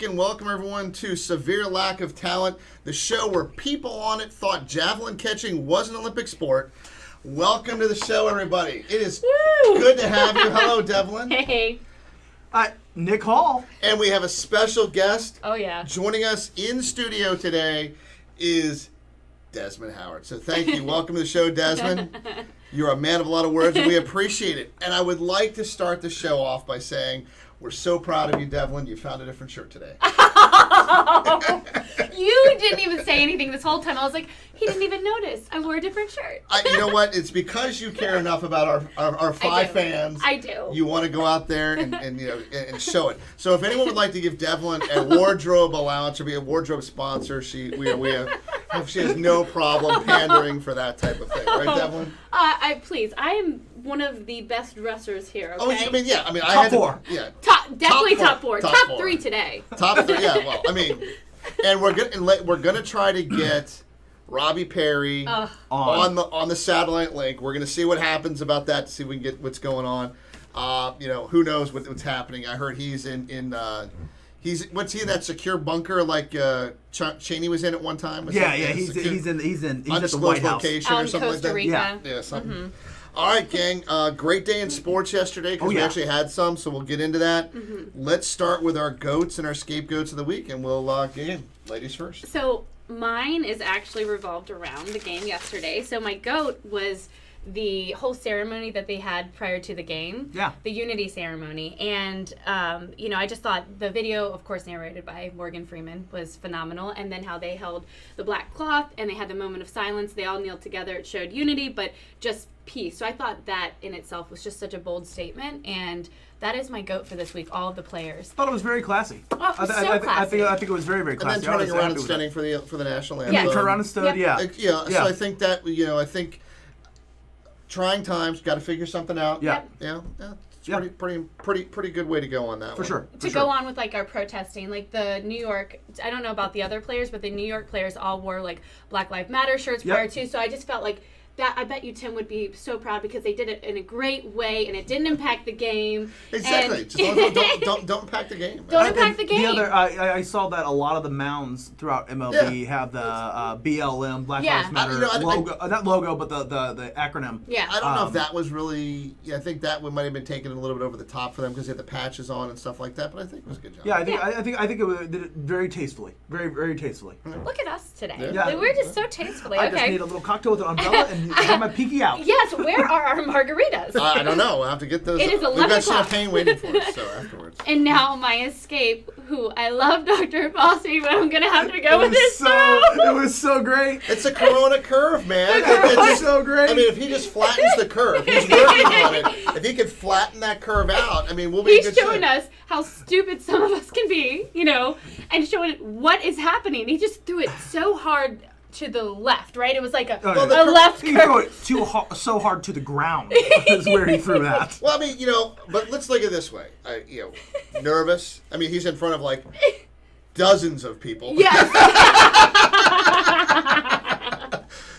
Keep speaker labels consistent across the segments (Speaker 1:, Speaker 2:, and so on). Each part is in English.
Speaker 1: o'clock, and welcome everyone to Severe Lack of Talent, the show where people on it thought javelin catching was an Olympic sport. Welcome to the show, everybody. It is good to have you. Hello, Devlin.
Speaker 2: Hey.
Speaker 3: Nick Hall.
Speaker 1: And we have a special guest.
Speaker 2: Oh, yeah.
Speaker 1: Joining us in studio today is Desmond Howard. So thank you. Welcome to the show, Desmond. You're a man of a lot of words, and we appreciate it. And I would like to start the show off by saying we're so proud of you, Devlin. You found a different shirt today.
Speaker 2: You didn't even say anything this whole time. I was like, he didn't even notice. I wore a different shirt.
Speaker 1: You know what? It's because you care enough about our five fans.
Speaker 2: I do.
Speaker 1: You want to go out there and show it. So if anyone would like to give Devlin a wardrobe allowance or be a wardrobe sponsor, she has no problem pandering for that type of thing, right, Devlin?
Speaker 2: Please, I am one of the best dressers here. Okay?
Speaker 1: Oh, I mean, yeah. I mean,
Speaker 3: top four.
Speaker 1: Yeah.
Speaker 2: Definitely top four.
Speaker 1: Top
Speaker 2: Top
Speaker 1: four.
Speaker 2: 3 today.
Speaker 1: Top 3. Yeah. Well, I mean, and we're gonna try to get Robbie Perry on the satellite link. We're gonna see what happens about that to see if we can get what's going on. Who knows what's happening? I heard he's what's he in that secure bunker like Cheney was in at one time?
Speaker 3: He's at the White House
Speaker 1: location or something
Speaker 2: Costa
Speaker 1: like that.
Speaker 2: Rica.
Speaker 1: Yeah, something. Mm-hmm. All right, gang. Great day in sports yesterday because we actually had some, so we'll get into that. Mm-hmm. Let's start with our goats and our scapegoats of the week, and we'll get in. Ladies first.
Speaker 2: So mine is actually revolved around the game yesterday. So my goat was the whole ceremony that they had prior to the game.
Speaker 3: Yeah.
Speaker 2: The unity ceremony. And, I just thought the video, of course, narrated by Morgan Freeman, was phenomenal. And then how they held the black cloth and they had the moment of silence. They all kneeled together. It showed unity, but just peace. So I thought that in itself was just such a bold statement. And that is my goat for this week, all of the players.
Speaker 3: I thought it was very classy.
Speaker 2: Oh, it was so classy.
Speaker 3: I think it was very, very classy.
Speaker 1: And then turning around and standing for the national anthem.
Speaker 2: Yeah.
Speaker 3: Turn around and stood,
Speaker 1: So I think that, I think trying times, got to figure something out.
Speaker 3: Yeah.
Speaker 1: Yeah. It's pretty good way to go on that
Speaker 3: For
Speaker 1: one.
Speaker 3: sure.
Speaker 2: To go on with like our protesting, like the New York, I don't know about the other players, but the New York players all wore like Black Lives Matter shirts prior to. So I just felt like that. I bet you Tim would be so proud because they did it in a great way and it didn't impact the game.
Speaker 1: Exactly. Just don't impact the game.
Speaker 2: Don't impact the game.
Speaker 3: I saw that a lot of the mounds throughout MLB have the BLM, Black Lives Matter logo. Not logo, but the acronym.
Speaker 2: Yeah.
Speaker 1: I don't know if that was really. I think that one might have been taken a little bit over the top for them because they had the patches on and stuff like that. But I think it was a good job.
Speaker 3: Yeah, I think it did it very tastefully, very, very tastefully.
Speaker 2: Look at us today.
Speaker 3: Yeah.
Speaker 2: We're just so tastefully.
Speaker 3: I just need a little cocktail with an umbrella and have my pinky out.
Speaker 2: Yes. Where are our margaritas?
Speaker 1: I don't know. We'll have to get those.
Speaker 2: It is 11
Speaker 1: We've got
Speaker 2: o'clock.
Speaker 1: champagne waiting for us. So afterwards.
Speaker 2: And now my escape, who I love Dr. Fossey, but I'm going to have to go with this
Speaker 3: It was so great.
Speaker 1: It's a Corona curve, man.
Speaker 3: It was so great.
Speaker 1: I mean, if he just flattens the curve, he's working on it. If he could flatten that curve out, I mean, we'll be in good shape.
Speaker 2: He's showing us how stupid some of us can be, and showing what is happening. He just threw it so hard to the left, right? It was like a left
Speaker 3: He
Speaker 2: curve.
Speaker 3: threw it so hard to the ground is where he threw that.
Speaker 1: Well, I mean, but let's look at it this way. Nervous. I mean, he's in front of like dozens of people.
Speaker 2: Yes.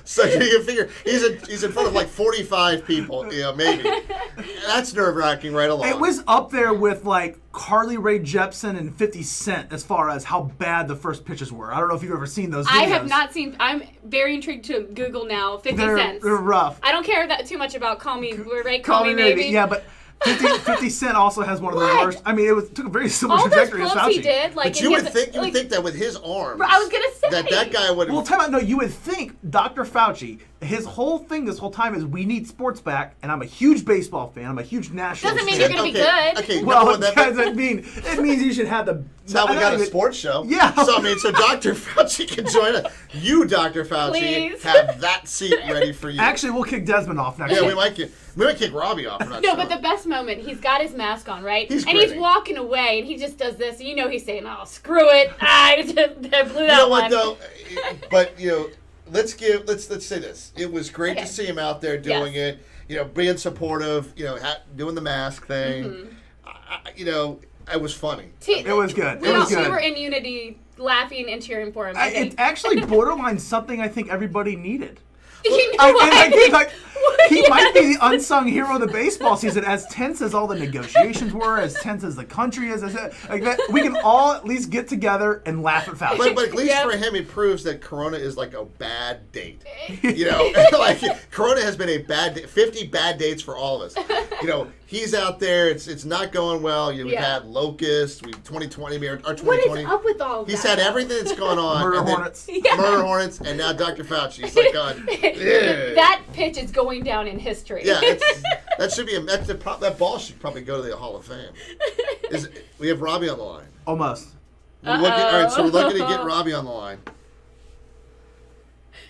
Speaker 1: So you can figure he's in front of like 45 people, maybe. That's nerve-wracking right along.
Speaker 3: It was up there with like Carly Rae Jepsen and 50 Cent as far as how bad the first pitches were. I don't know if you've ever seen those videos.
Speaker 2: I have not seen. I'm very intrigued to Google now. 50 cents.
Speaker 3: They're rough.
Speaker 2: I don't care that too much about Call Me Maybe.
Speaker 3: Yeah, but 50 Cent also has one of the worst. I mean, took a very similar
Speaker 2: all
Speaker 3: trajectory
Speaker 2: those
Speaker 3: as
Speaker 2: pumps
Speaker 3: Fauci.
Speaker 2: he did, like,
Speaker 1: but you would think that with his arms,
Speaker 2: I was gonna say
Speaker 1: that guy would.
Speaker 3: Well, time out. No, you would think Dr. Fauci. His whole thing this whole time is we need sports back, and I'm a huge baseball fan. I'm a huge national.
Speaker 2: Doesn't mean
Speaker 3: fan.
Speaker 2: you're gonna be good.
Speaker 1: Okay.
Speaker 3: Well,
Speaker 1: no,
Speaker 3: it doesn't mean it means you should have the.
Speaker 1: Now we got a sports show.
Speaker 3: Yeah.
Speaker 1: So Dr. Fauci can join us. You, Dr. Fauci,
Speaker 2: Please.
Speaker 1: have that seat ready for you.
Speaker 3: Actually, we'll kick Desmond off next.
Speaker 1: Yeah,
Speaker 3: week.
Speaker 1: we might kick Robbie off.
Speaker 2: No, but the best moment, he's got his mask on, right?
Speaker 1: He's
Speaker 2: he's walking away, and he just does this. And he's saying, "Oh, screw it! I blew that one."
Speaker 1: You know what though? But let's say this. It was great to see him out there doing it. Being supportive. Doing the mask thing. Mm-hmm. It was funny.
Speaker 3: It was good. It was good.
Speaker 2: We were in unity, laughing and cheering for him.
Speaker 3: It's actually borderline something I think everybody needed.
Speaker 2: You know what?
Speaker 3: He might be the unsung hero of the baseball season, as tense as all the negotiations were, as tense as the country is. Like that, we can all at least get together and laugh at Fauci.
Speaker 1: But at least for him, it proves that Corona is like a bad date. You know, like Corona has been a bad 50 bad dates for all of us. You know, he's out there. It's not going well. We've had locusts. 2020 or 2020.
Speaker 2: What is up with all that?
Speaker 1: He's had everything that's going on.
Speaker 3: Murder hornets.
Speaker 1: Murder hornets, and now Dr. Fauci. He's like, God,
Speaker 2: that pitch is going down in history.
Speaker 1: Yeah, that should be that ball should probably go to the Hall of Fame. We have Robbie on the line.
Speaker 3: Almost.
Speaker 1: All right, so we're looking to get Robbie on the line.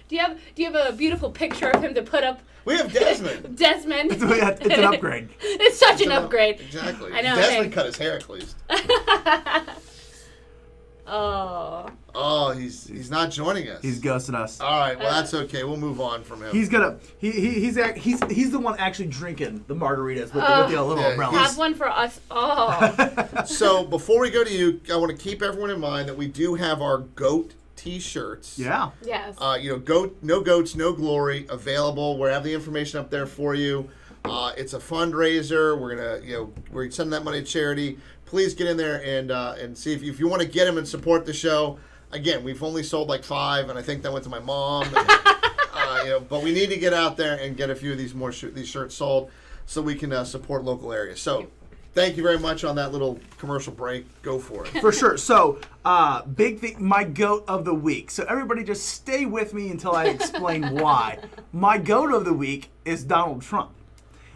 Speaker 2: Do you have a beautiful picture of him to put up?
Speaker 1: We have Desmond.
Speaker 2: Desmond.
Speaker 3: It's an upgrade.
Speaker 2: It's such an upgrade.
Speaker 1: Exactly.
Speaker 2: I know.
Speaker 1: Desmond cut his hair at least. Oh, he's not joining us.
Speaker 3: He's ghosting us.
Speaker 1: All right, well that's okay. We'll move on from him.
Speaker 3: He's the one actually drinking the margaritas with the little umbrella.
Speaker 2: Have one for us all.
Speaker 1: So before we go to you, I want to keep everyone in mind that we do have our GOAT T-shirts.
Speaker 3: Yeah.
Speaker 2: Yes.
Speaker 1: Goat, no goats, no glory, available. We have the information up there for you. It's a fundraiser. We're sending that money to charity. Please get in there and see if you want to get them and support the show. Again, we've only sold like 5, and I think that went to my mom. But we need to get out there and get a few of these shirts sold so we can support local areas. So. Thank you very much on that little commercial break. Go for it.
Speaker 3: For sure. So, big thing, my GOAT of the week. So everybody just stay with me until I explain why. My GOAT of the week is Donald Trump.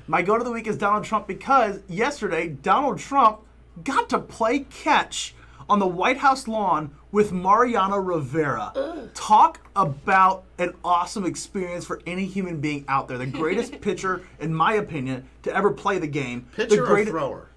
Speaker 3: My GOAT of the week is Donald Trump because yesterday Donald Trump got to play catch on the White House lawn with Mariano Rivera. Talk about an awesome experience for any human being out there. The greatest pitcher, in my opinion, to ever play the game.
Speaker 1: Pitcher or thrower?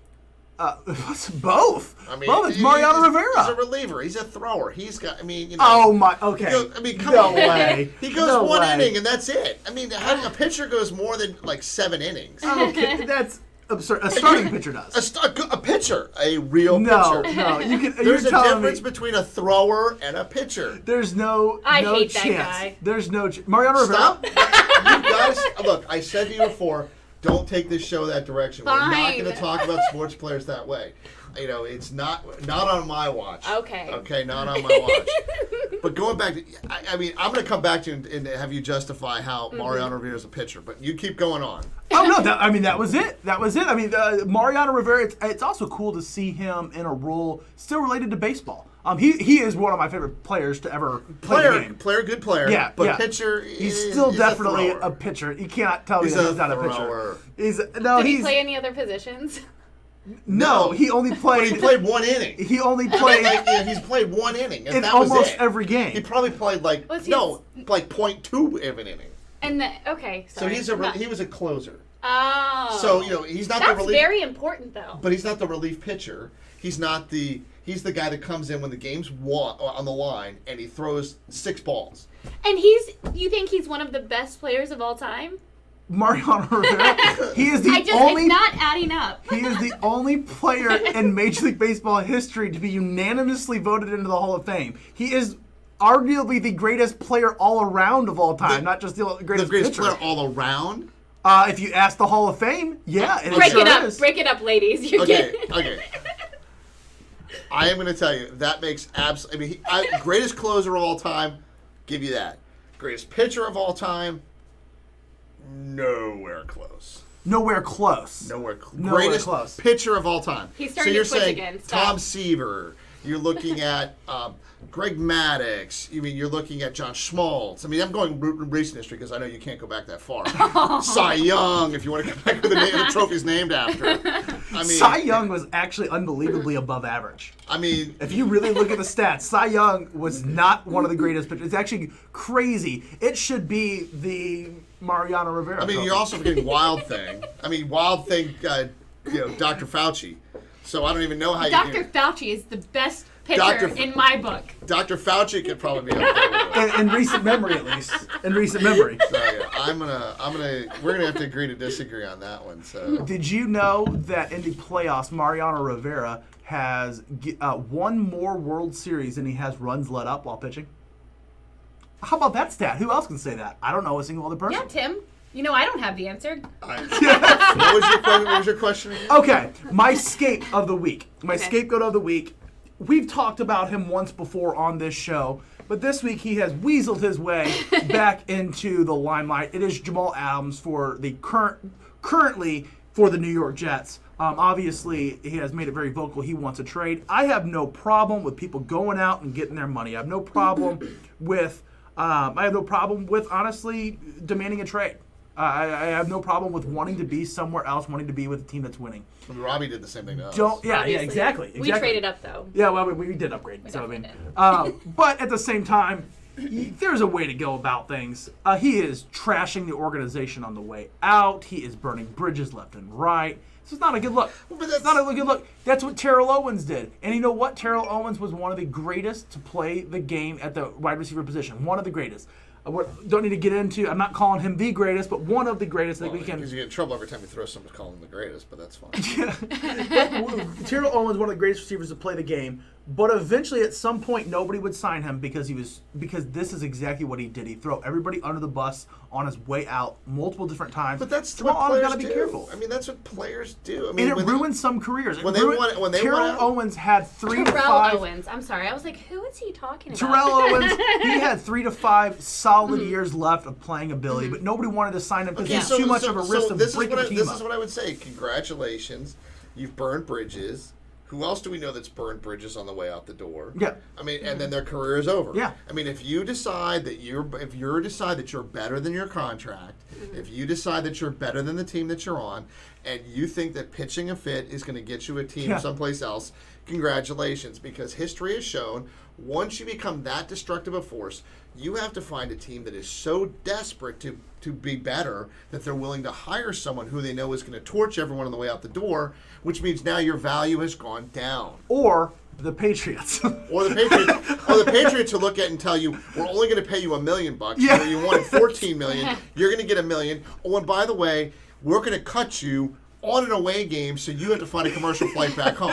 Speaker 3: Both. Both. It's Mariano Rivera.
Speaker 1: He's a reliever. He's a thrower. He's got.
Speaker 3: Oh my. Okay.
Speaker 1: Come on.
Speaker 3: Way.
Speaker 1: He goes one inning and that's it. A pitcher goes more than like 7 innings.
Speaker 3: Okay, that's absurd. A starting pitcher does.
Speaker 1: A pitcher, a real
Speaker 3: pitcher.
Speaker 1: No. There's a difference between a thrower and a pitcher.
Speaker 3: There's no.
Speaker 2: I
Speaker 3: no
Speaker 2: hate
Speaker 3: chance.
Speaker 2: that guy.
Speaker 3: There's no. Mariano Rivera.
Speaker 1: Stop. You guys, look. I said to you before. Don't take this show that direction.
Speaker 2: Fine.
Speaker 1: We're not going to talk about sports players that way. It's not on my watch.
Speaker 2: Okay.
Speaker 1: Okay, not on my watch. But going back to, I'm going to come back to you and have you justify how Mariano Rivera is a pitcher. But you keep going on.
Speaker 3: Oh no! That was it. That was it. Mariano Rivera. It's also cool to see him in a role still related to baseball. He is one of my favorite players to ever play the game.
Speaker 1: Good player.
Speaker 3: Yeah,
Speaker 1: but pitcher.
Speaker 3: He's still definitely a pitcher. You cannot tell me that he's not a pitcher.
Speaker 2: Did he play any other positions?
Speaker 3: No, he only played.
Speaker 1: But he played 1 inning.
Speaker 3: He only played.
Speaker 1: He's played 1 inning, and
Speaker 3: in
Speaker 1: that was
Speaker 3: almost
Speaker 1: it.
Speaker 3: every game.
Speaker 1: He probably played like 0.2 of an inning.
Speaker 2: And sorry.
Speaker 1: So he was a closer.
Speaker 2: Oh.
Speaker 1: So he's not the relief.
Speaker 2: That's very important though.
Speaker 1: But he's not the relief pitcher. He's the guy that comes in when the game's on the line and he throws 6 balls.
Speaker 2: And you think he's one of the best players of all time?
Speaker 3: Mariano Rivera. He is the only.
Speaker 2: It's not adding up.
Speaker 3: He is the only player in Major League Baseball history to be unanimously voted into the Hall of Fame. He is arguably the greatest player all around of all time, not just the greatest pitcher.
Speaker 1: Player all around?
Speaker 3: If you ask the Hall of Fame, yeah, it
Speaker 2: break
Speaker 3: sure
Speaker 2: it up.
Speaker 3: is.
Speaker 2: Break it up, ladies.
Speaker 1: Okay. I am going to tell you that makes absolutely. Greatest closer of all time, give you that. Greatest pitcher of all time, nowhere close.
Speaker 3: Nowhere close.
Speaker 1: Greatest
Speaker 3: close.
Speaker 1: Pitcher of all time.
Speaker 2: He's starting to switch again. Stop.
Speaker 1: Tom Seaver. You're looking at Greg Maddux. You're looking at John Schmaltz. I'm going recent history because I know you can't go back that far. Cy Young, if you want to come back with the trophy's named after.
Speaker 3: Cy Young was actually unbelievably above average. If you really look at the stats, Cy Young was not one of the greatest pitchers. It's actually crazy. It should be the Mariano Rivera.
Speaker 1: You're also forgetting Wild Thing. Wild Thing, Dr. Fauci. So I don't even know how
Speaker 2: Dr. Fauci is the best pitcher in my book.
Speaker 1: Dr. Fauci could probably be up there.
Speaker 3: In recent memory, at least. In recent memory.
Speaker 1: So yeah, we're gonna have to agree to disagree on that one. So.
Speaker 3: Did you know that in the playoffs, Mariano Rivera has won more World Series than he has runs let up while pitching? How about that stat? Who else can say that? I don't know a single other person.
Speaker 2: Yeah, Tim. You know I don't have the answer.
Speaker 1: What was your question?
Speaker 3: Okay, my scape of the week. My
Speaker 2: Okay.
Speaker 3: scapegoat of the week. We've talked about him once before on this show, but this week he has weaseled his way back into the limelight. It is Jamal Adams for the currently for the New York Jets. Obviously, he has made it very vocal. He wants a trade. I have no problem with people going out and getting their money. I have no problem with. Honestly demanding a trade. I have no problem with wanting to be somewhere else, wanting to be with a team that's winning.
Speaker 1: Robbie did the same thing to us.
Speaker 3: Yeah,
Speaker 2: Obviously.
Speaker 3: exactly.
Speaker 2: We traded up, though.
Speaker 3: Yeah, well, we did upgrade.
Speaker 2: We
Speaker 3: So I
Speaker 2: definitely
Speaker 3: mean, but at the same time, there's a way to go about things. He is trashing the organization on the way out. He is burning bridges left and right. This is not a good look. It's not a good look. That's what Terrell Owens did. And you know what? Terrell Owens was one of the greatest to play the game at the wide receiver position. One of the greatest. Don't need to get into. I'm not calling him the greatest, but one of the greatest that we can.
Speaker 1: Because you get in trouble every time you throw someone calling him the greatest, but that's fine.
Speaker 3: Terrell Owens, one of the greatest receivers to play the game, but eventually at some point nobody would sign him because this is exactly what he did. He threw everybody under the bus on his way out multiple different times.
Speaker 1: But that's
Speaker 3: Jamal
Speaker 1: what players
Speaker 3: Adams gotta be careful.
Speaker 1: I mean, that's what players do. I mean,
Speaker 3: And it ruined some careers.
Speaker 1: Terrell
Speaker 3: Owens had 3 to 5.
Speaker 2: Terrell Owens. I'm sorry. I was like, who is he talking about?
Speaker 3: Terrell Owens, he had 3 to 5 solid years left of playing ability, but nobody wanted to sign him because he's too much of a risk of breaking the team up.
Speaker 1: This is what I would say. Congratulations. You've burned bridges. Who else do we know that's burned bridges on the way out the door?
Speaker 3: Yeah.
Speaker 1: I mean, and then their career is over.
Speaker 3: Yeah.
Speaker 1: I mean, if you decide that you're better than your contract, if you decide that you're better than the team that you're on, and you think that pitching a fit is going to get you a team someplace else, congratulations, because history has shown once you become that destructive a force, you have to find a team that is so desperate to be better that they're willing to hire someone who they know is going to torch everyone on the way out the door, which means now your value has gone down.
Speaker 3: Or the Patriots.
Speaker 1: Or the Patriots will look at it and tell you, we're only going to pay you $1 million.
Speaker 3: Yeah.
Speaker 1: So you wanted $14 million. You're going to get $1 million. Oh, and by the way, we're going to cut you on an away game, so you have to find a commercial flight back home.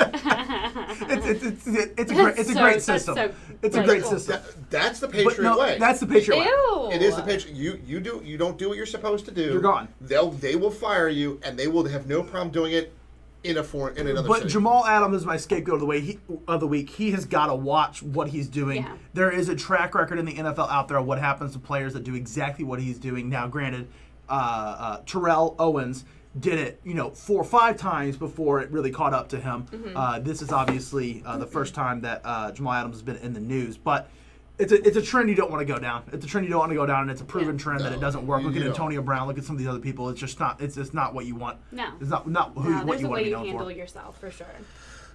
Speaker 3: It's a great system. It's a great system.
Speaker 1: That's the Patriot way.
Speaker 3: That's the Patriot way.
Speaker 2: Ew.
Speaker 1: It is the Patriot. You don't do what you're supposed to do.
Speaker 3: You're gone.
Speaker 1: They will fire you, and they will have no problem doing it in another
Speaker 3: But
Speaker 1: city.
Speaker 3: Jamal Adams is my scapegoat of the week. He has got to watch what he's doing.
Speaker 2: Yeah.
Speaker 3: There is a track record in the NFL out there of what happens to players that do exactly what he's doing. Now, granted, Terrell Owens did it, 4 or 5 times before it really caught up to him. This is obviously the first time that Jamal Adams has been in the news, but it's a trend you don't want to go down. It's a trend you don't want to go down, and it's a proven trend that it doesn't work. Look at Antonio Brown. Look at some of these other people. It's just not. It's just not what you want.
Speaker 2: No.
Speaker 3: It's not what
Speaker 2: There's
Speaker 3: you
Speaker 2: a
Speaker 3: want to
Speaker 2: way
Speaker 3: be
Speaker 2: you
Speaker 3: known
Speaker 2: handle
Speaker 3: for.
Speaker 2: yourself, for sure.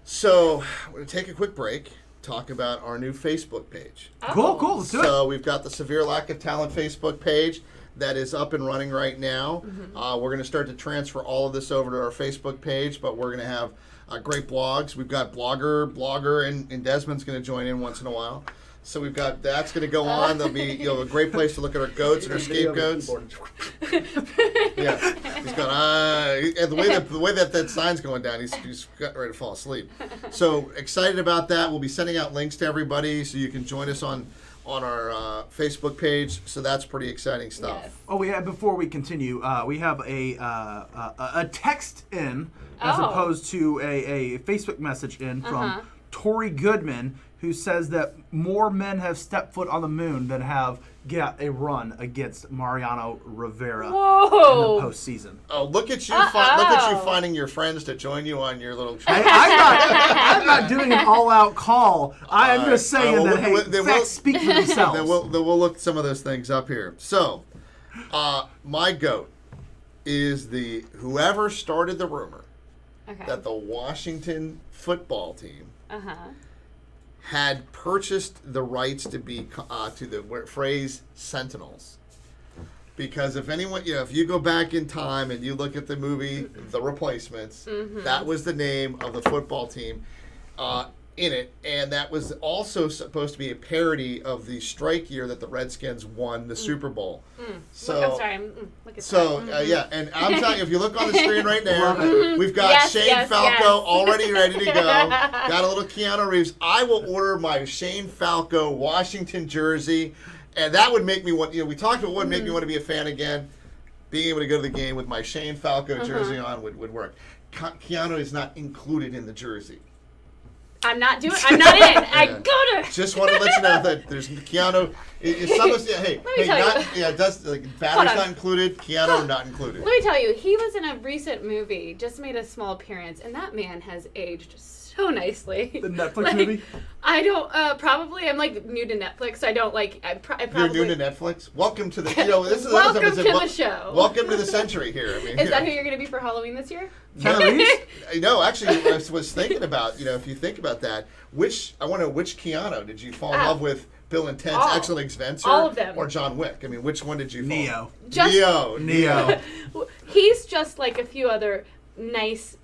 Speaker 1: So we're going to take a quick break, talk about our new Facebook page.
Speaker 3: Cool. Let's do it.
Speaker 1: So we've got the Severe Lack of Talent Facebook page that is up and running right now. We're going to start to transfer all of this over to our Facebook page, but we're going to have great blogs. We've got Blogger, and Desmond's going to join in once in a while. So we've got that's going to go on. There'll be a great place to look at our goats and our scapegoats. Yeah, he's going. And the way that sign's going down, he's getting ready to fall asleep. So excited about that. We'll be sending out links to everybody, so you can join us on our Facebook page. So that's pretty exciting stuff.
Speaker 2: Yes.
Speaker 3: Oh, before we continue, we have a text in as opposed to a Facebook message in from Tori Goodman, who says that more men have stepped foot on the moon than have got a run against Mariano Rivera in the postseason.
Speaker 1: Oh, look at you! Look at you finding your friends to join you on your little.
Speaker 3: I'm not doing an all-out call. I am just saying that facts speak for themselves.
Speaker 1: Then we'll look some of those things up here. So, my goat is whoever started the rumor that the Washington football team had purchased the rights to be to the phrase Sentinels. Because if anyone, if you go back in time and you look at the movie The Replacements, that was the name of the football team in it, and that was also supposed to be a parody of the strike year that the Redskins won the Super Bowl. So,
Speaker 2: I'm sorry. Look at that.
Speaker 1: Yeah, and I'm telling you, if you look on the screen right now, we've got Shane Falco already ready to go. Got a little Keanu Reeves. I will order my Shane Falco Washington jersey And that would make me want. We talked about what would make me want to be a fan again. Being able to go to the game with my Shane Falco jersey on would work. Keanu is not included in the jersey.
Speaker 2: I'm not in. I go to.
Speaker 1: Just want to let you know that there's Keanu. Hey, battery's not included. Keanu not included.
Speaker 2: Let me tell you, he was in a recent movie, just made a small appearance, and that man has aged so nicely.
Speaker 3: The Netflix movie?
Speaker 2: I don't, probably, I'm like new to Netflix, so I don't like, I probably.
Speaker 1: You're new to Netflix? Welcome to the, this is
Speaker 2: welcome to the show.
Speaker 1: Welcome to the century here. I mean,
Speaker 2: is that who you're going to be for Halloween this year?
Speaker 1: No, actually, I was thinking about, if you think about that, which Keanu did you fall in love with? Bill and Ted's Excellent Adventure?
Speaker 2: All of them.
Speaker 1: Or John Wick? I mean, which one did you fall?
Speaker 3: Neo.
Speaker 2: He's just like a few other nice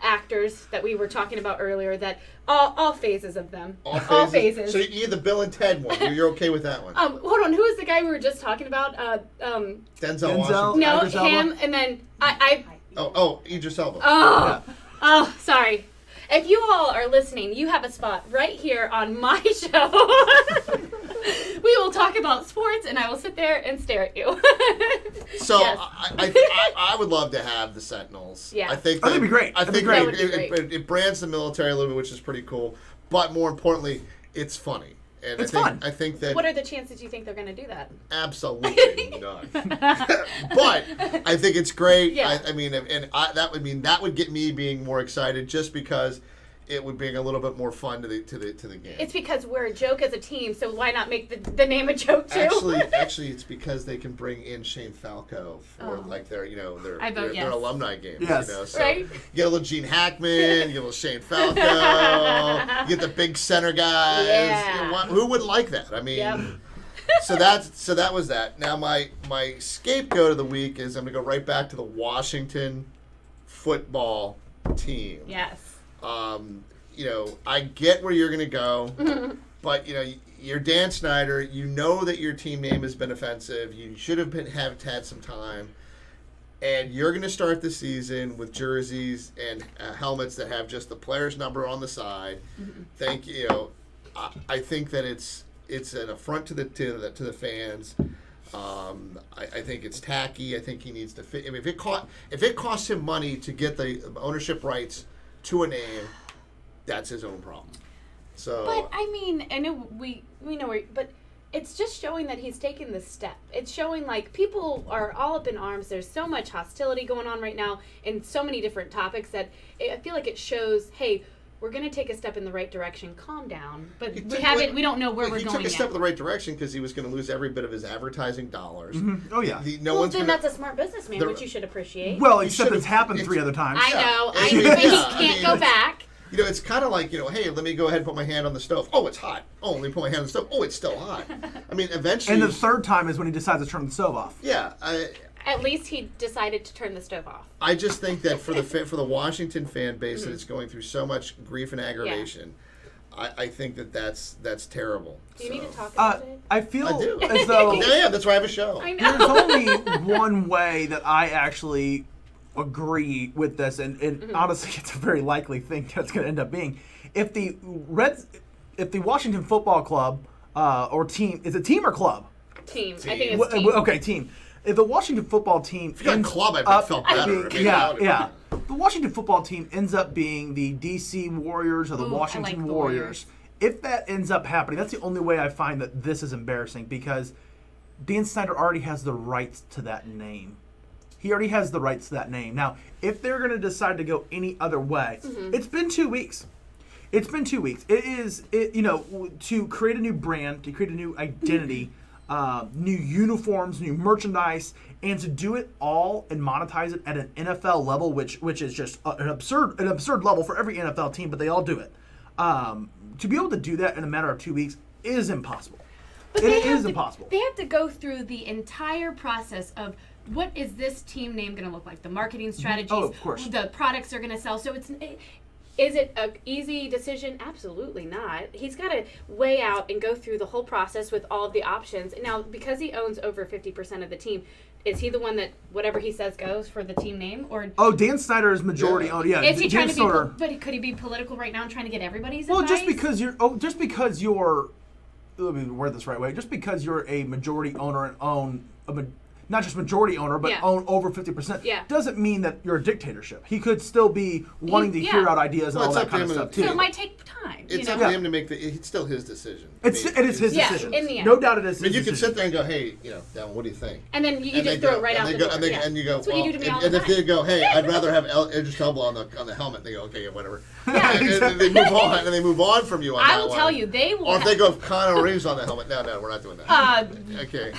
Speaker 2: actors that we were talking about earlier, that all phases of them. All phases.
Speaker 1: So you're the Bill and Ted one. You're okay with that one?
Speaker 2: Hold on. Who was the guy we were just talking about?
Speaker 1: Denzel Washington.
Speaker 2: No, him, and then
Speaker 1: Idris Elba.
Speaker 2: Oh, sorry. If you all are listening, you have a spot right here on my show. We will talk about sports, and I will sit there and stare at you.
Speaker 1: So yes. I would love to have the Sentinels.
Speaker 2: Yeah.
Speaker 1: I think
Speaker 3: that'd be great.
Speaker 1: I think it brands the military a little bit, which is pretty cool. But more importantly, it's funny. And
Speaker 3: it's fun.
Speaker 1: I think that.
Speaker 2: What are the chances you think they're going to do that?
Speaker 1: Absolutely none. But I think it's great.
Speaker 2: Yeah.
Speaker 1: That would get me being more excited, just because it would bring a little bit more fun to the game.
Speaker 2: It's because we're a joke as a team, so why not make the name a joke too?
Speaker 1: Actually, it's because they can bring in Shane Falco for their alumni games.
Speaker 3: Yes.
Speaker 1: So
Speaker 2: right?
Speaker 1: You get a little Gene Hackman, you get a little Shane Falco, you get the big center guys.
Speaker 2: Yeah.
Speaker 1: Who would like that? I mean.
Speaker 2: Yep.
Speaker 1: So that was that. Now my scapegoat of the week is I'm gonna go right back to the Washington football team.
Speaker 2: Yes.
Speaker 1: I get where you're going to go, but, you're Dan Snyder. You know that your team name has been offensive. You should have had some time. And you're going to start the season with jerseys and helmets that have just the player's number on the side. Thank you. I think that it's an affront to the fans. I think it's tacky. I think he needs to fit. I mean, if it costs him money to get the ownership rights to a name, that's his own problem. So,
Speaker 2: but I mean, I know we know where, but it's just showing that he's taken this step. It's showing like people are all up in arms. There's so much hostility going on right now in so many different topics that I feel like it shows, hey, we're going to take a step in the right direction. Calm down. But we don't know where we're going yet.
Speaker 1: He took a step in the right direction because he was going to lose every bit of his advertising dollars.
Speaker 3: Mm-hmm. Oh, yeah.
Speaker 2: That's a smart businessman, which you should appreciate.
Speaker 3: Well, except it's happened 3 other times.
Speaker 2: I know. I know. He can't go back.
Speaker 1: It's kind of like, hey, let me go ahead and put my hand on the stove. Oh, it's hot. Oh, let me put my hand on the stove. Oh, it's still hot. I mean, eventually.
Speaker 3: And the third time is when he decides to turn the stove off.
Speaker 1: Yeah.
Speaker 2: At least he decided to turn the stove off.
Speaker 1: I just think that for the Washington fan base that is going through so much grief and aggravation, I think that's terrible.
Speaker 2: Do you need to talk about it?
Speaker 3: I feel
Speaker 1: I do.
Speaker 3: as though
Speaker 1: yeah, that's why I have a show.
Speaker 2: I know.
Speaker 3: There's only one way that I actually agree with this, and honestly, it's a very likely thing that's going to end up being if the Washington Football Club or team, is it team or club?
Speaker 2: Team. I think it's team.
Speaker 3: Okay, team. If the Washington football team
Speaker 1: if you got club, I felt better.
Speaker 3: Yeah. The Washington football team ends up being the DC Warriors or the Washington Warriors. If that ends up happening, that's the only way I find that this is embarrassing, because Dan Snyder already has the rights to that name. He already has the rights to that name. Now, if they're going to decide to go any other way, it's been 2 weeks. It's been 2 weeks. To create a new brand, to create a new identity, new uniforms, new merchandise, and to do it all and monetize it at an NFL level, which is just an absurd level for every NFL team, but they all do it. To be able to do that in a matter of 2 weeks is impossible. It is impossible.
Speaker 2: They have to go through the entire process of what is this team name going to look like, the marketing strategies,
Speaker 3: of course.
Speaker 2: The products they're going to sell. So is it an easy decision? Absolutely not. He's got to weigh out and go through the whole process with all of the options. Now, because he owns over 50% of the team, is he the one that whatever he says goes for the team name? Or
Speaker 3: Dan Snyder is majority owned. Yeah.
Speaker 2: Is he trying to be? But could he be political right now and trying to get everybody's advice?
Speaker 3: Just because you're let me word this the right way. Just because you're a majority owner and own not just majority owner, but own over 50%, doesn't mean that you're a dictatorship. He could still be wanting to hear out ideas and all that kind of stuff too.
Speaker 2: So it might take time.
Speaker 1: It's up to him to make it's still his decision.
Speaker 3: It is his decision.
Speaker 2: In the end.
Speaker 3: No doubt it is his
Speaker 1: you
Speaker 3: decision.
Speaker 1: can sit there and go, hey, Devin, what do you think?
Speaker 2: And then you just throw it right out the door.
Speaker 1: And you go,
Speaker 2: that's what you do to me all
Speaker 1: and
Speaker 2: the
Speaker 1: if
Speaker 2: time.
Speaker 1: they go, hey, I'd rather have Idris Elba on the helmet, they go, okay, yeah, whatever.
Speaker 2: Yeah.
Speaker 1: And they move on, and they move on from you on that
Speaker 2: I will tell you, they will.
Speaker 1: Or if they go Keanu Reeves on the helmet, no, we're not doing that. Okay.